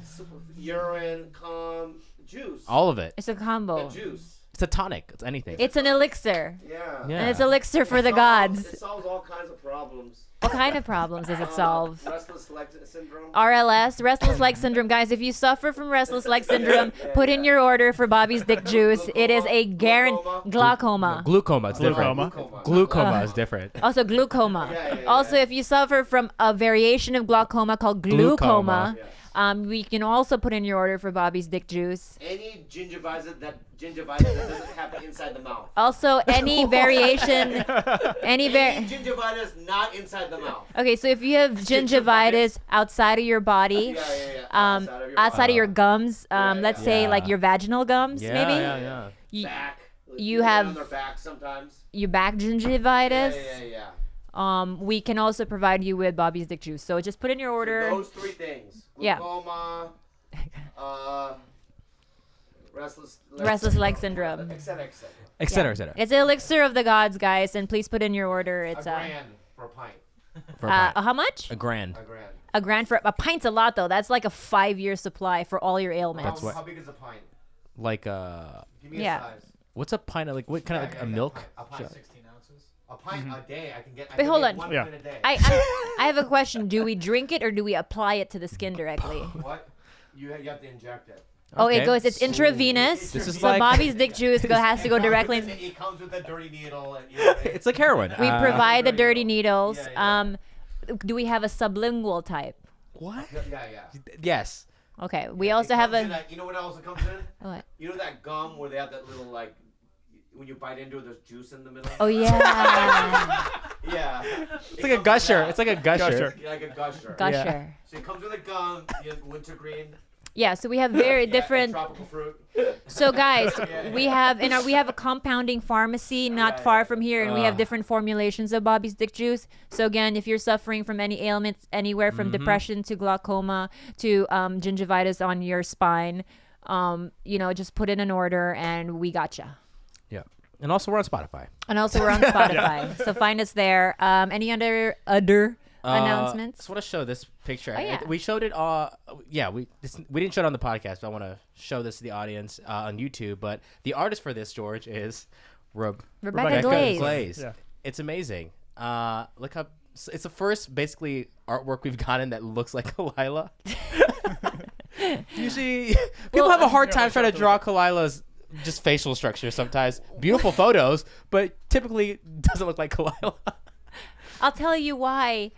urine, cum, juice. All of it. It's a combo. The juice. It's a tonic. It's anything. It's an elixir. Yeah. Yeah. And it's elixir for the It gods. solves all kinds of problems. What kind of problems does it solve? Restless leg syndrome. RLS, restless leg syndrome. Guys, if you suffer from restless leg syndrome, put in your order for Bobby's dick juice. It is a glaucoma. Glaucoma. It's different. Glaucoma. Glaucoma is different. Also glaucoma. Yeah. Also, if you suffer from a variation of glaucoma called glaucoma, we can also put in your order for Bobby's dick juice. Any gingivitis that doesn't happen inside the mouth. Also, any variation, Any gingivitis not inside the mouth. Okay, so if you have gingivitis outside of your body, outside of your gums, let's say like your vaginal gums, maybe. Yeah. Back. You People have- on their back sometimes. Your back gingivitis. Yeah. We can also provide you with Bobby's dick juice. So just put in your order. Those three things. Yeah. Glaucoma, Restless leg syndrome. etc. Etc. It's an elixir of the gods, guys, and please put in your order. It's $1,000 for a pint. For a pint. how much? $1,000. $1,000. $1,000 for a pint's a lot though. That's like a 5-year supply for all your ailments. what- How big is a pint? Like Give me Yeah. a size. what's a pint of like what kind of like a milk? A pint. 16 ounces. A pint a day. I can get. Wait, hold on. One Yeah. pint a day. I have a question. Do we drink it or do we apply it to the skin directly? What? You have to inject it. Oh, it Okay. goes. It's intravenous. This is so like- Bobby's dick juice has to go directly. It comes with a dirty needle. And, It's like heroin. We provide the dirty dirty needles. Yeah. Do we have a sublingual type? What? Yeah. Yes. Okay. We also have Comes in a. that- you know what also comes in? What? You know that gum where they have that little like, when you bite into it, there's juice in the middle. Oh yeah. Yeah. It's like a gusher. It's like a gusher. Like a gusher. Gusher. So it comes with a gum. You have wintergreen. Yeah. So we have very Yeah, different. tropical fruit. So guys, Yeah. we have we have a compounding pharmacy not far from here, and we have different formulations of Bobby's dick juice. So again, if you're suffering from any ailments, anywhere from depression to glaucoma to gingivitis on your spine, just put in an order and we gotcha. Yeah. And also we're on Spotify. And also we're on Spotify, so find us there. Any other announcements? Just want to show this picture. Oh, yeah. We showed it. We didn't show it on the podcast, but I want to show this to the audience on YouTube. But the artist for this, George, is Rebecca Glaze. Glaze. Yeah. It's amazing. Look up. It's the first basically artwork we've gotten that looks like Khalyla. You see, people have a hard time trying to draw Khalila's just facial structure sometimes. Beautiful photos, but typically doesn't look like Khalyla. I'll tell you why.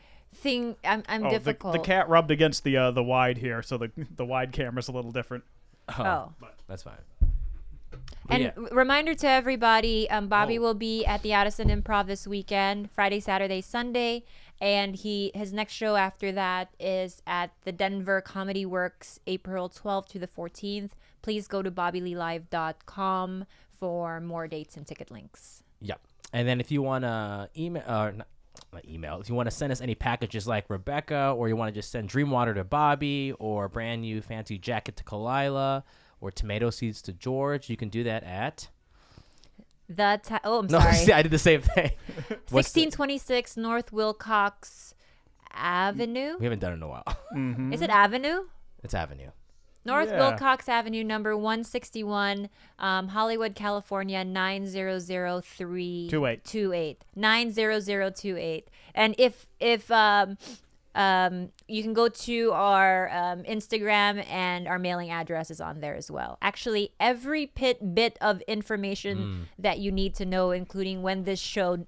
I'm difficult. The cat rubbed against the wide here, so the wide camera's a little different. Oh. That's fine. And reminder to everybody, Bobby will be at the Addison Improv this weekend, Friday, Saturday, Sunday. And his next show after that is at the Denver Comedy Works, April 12th to the 14th. Please go to bobbyleelive.com for more dates and ticket links. Yep. And then if you want to email, if you want to send us any packages like Rebecca, or you want to just send Dream Water to Bobby, or a brand new fancy jacket to Khalyla, or tomato seeds to George, you can do that at... I'm sorry. I did the same thing. 1626 North Wilcox Avenue. We haven't done it in a while. Mm-hmm. Is it Avenue? It's Avenue. North Wilcox Avenue, number 161, Hollywood, California, 90028. 90028. And if you can go to our Instagram, and our mailing address is on there as well. Actually, every bit of information that you need to know, including when this show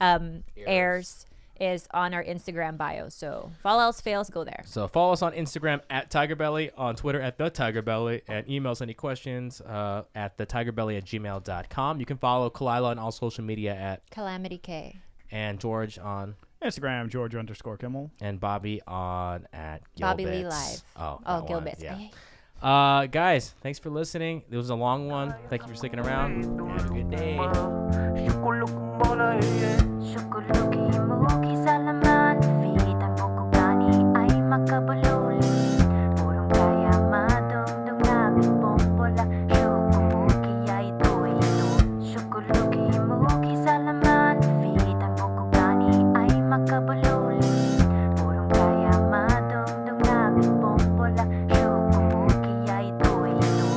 airs, is on our Instagram bio. So if all else fails, go there. So follow us on Instagram at TigerBelly, on Twitter at the TigerBelly, and email us any questions at thetigerbelly@gmail.com. You can follow Khalyla on all social media at Calamity K. And George on Instagram, George_Kimmel. And Bobby on at Gilbert. Bobby Lee Live. Oh, Gilbert. Yeah. Guys, thanks for listening. It was a long one. Thank you for sticking around. Have a good day.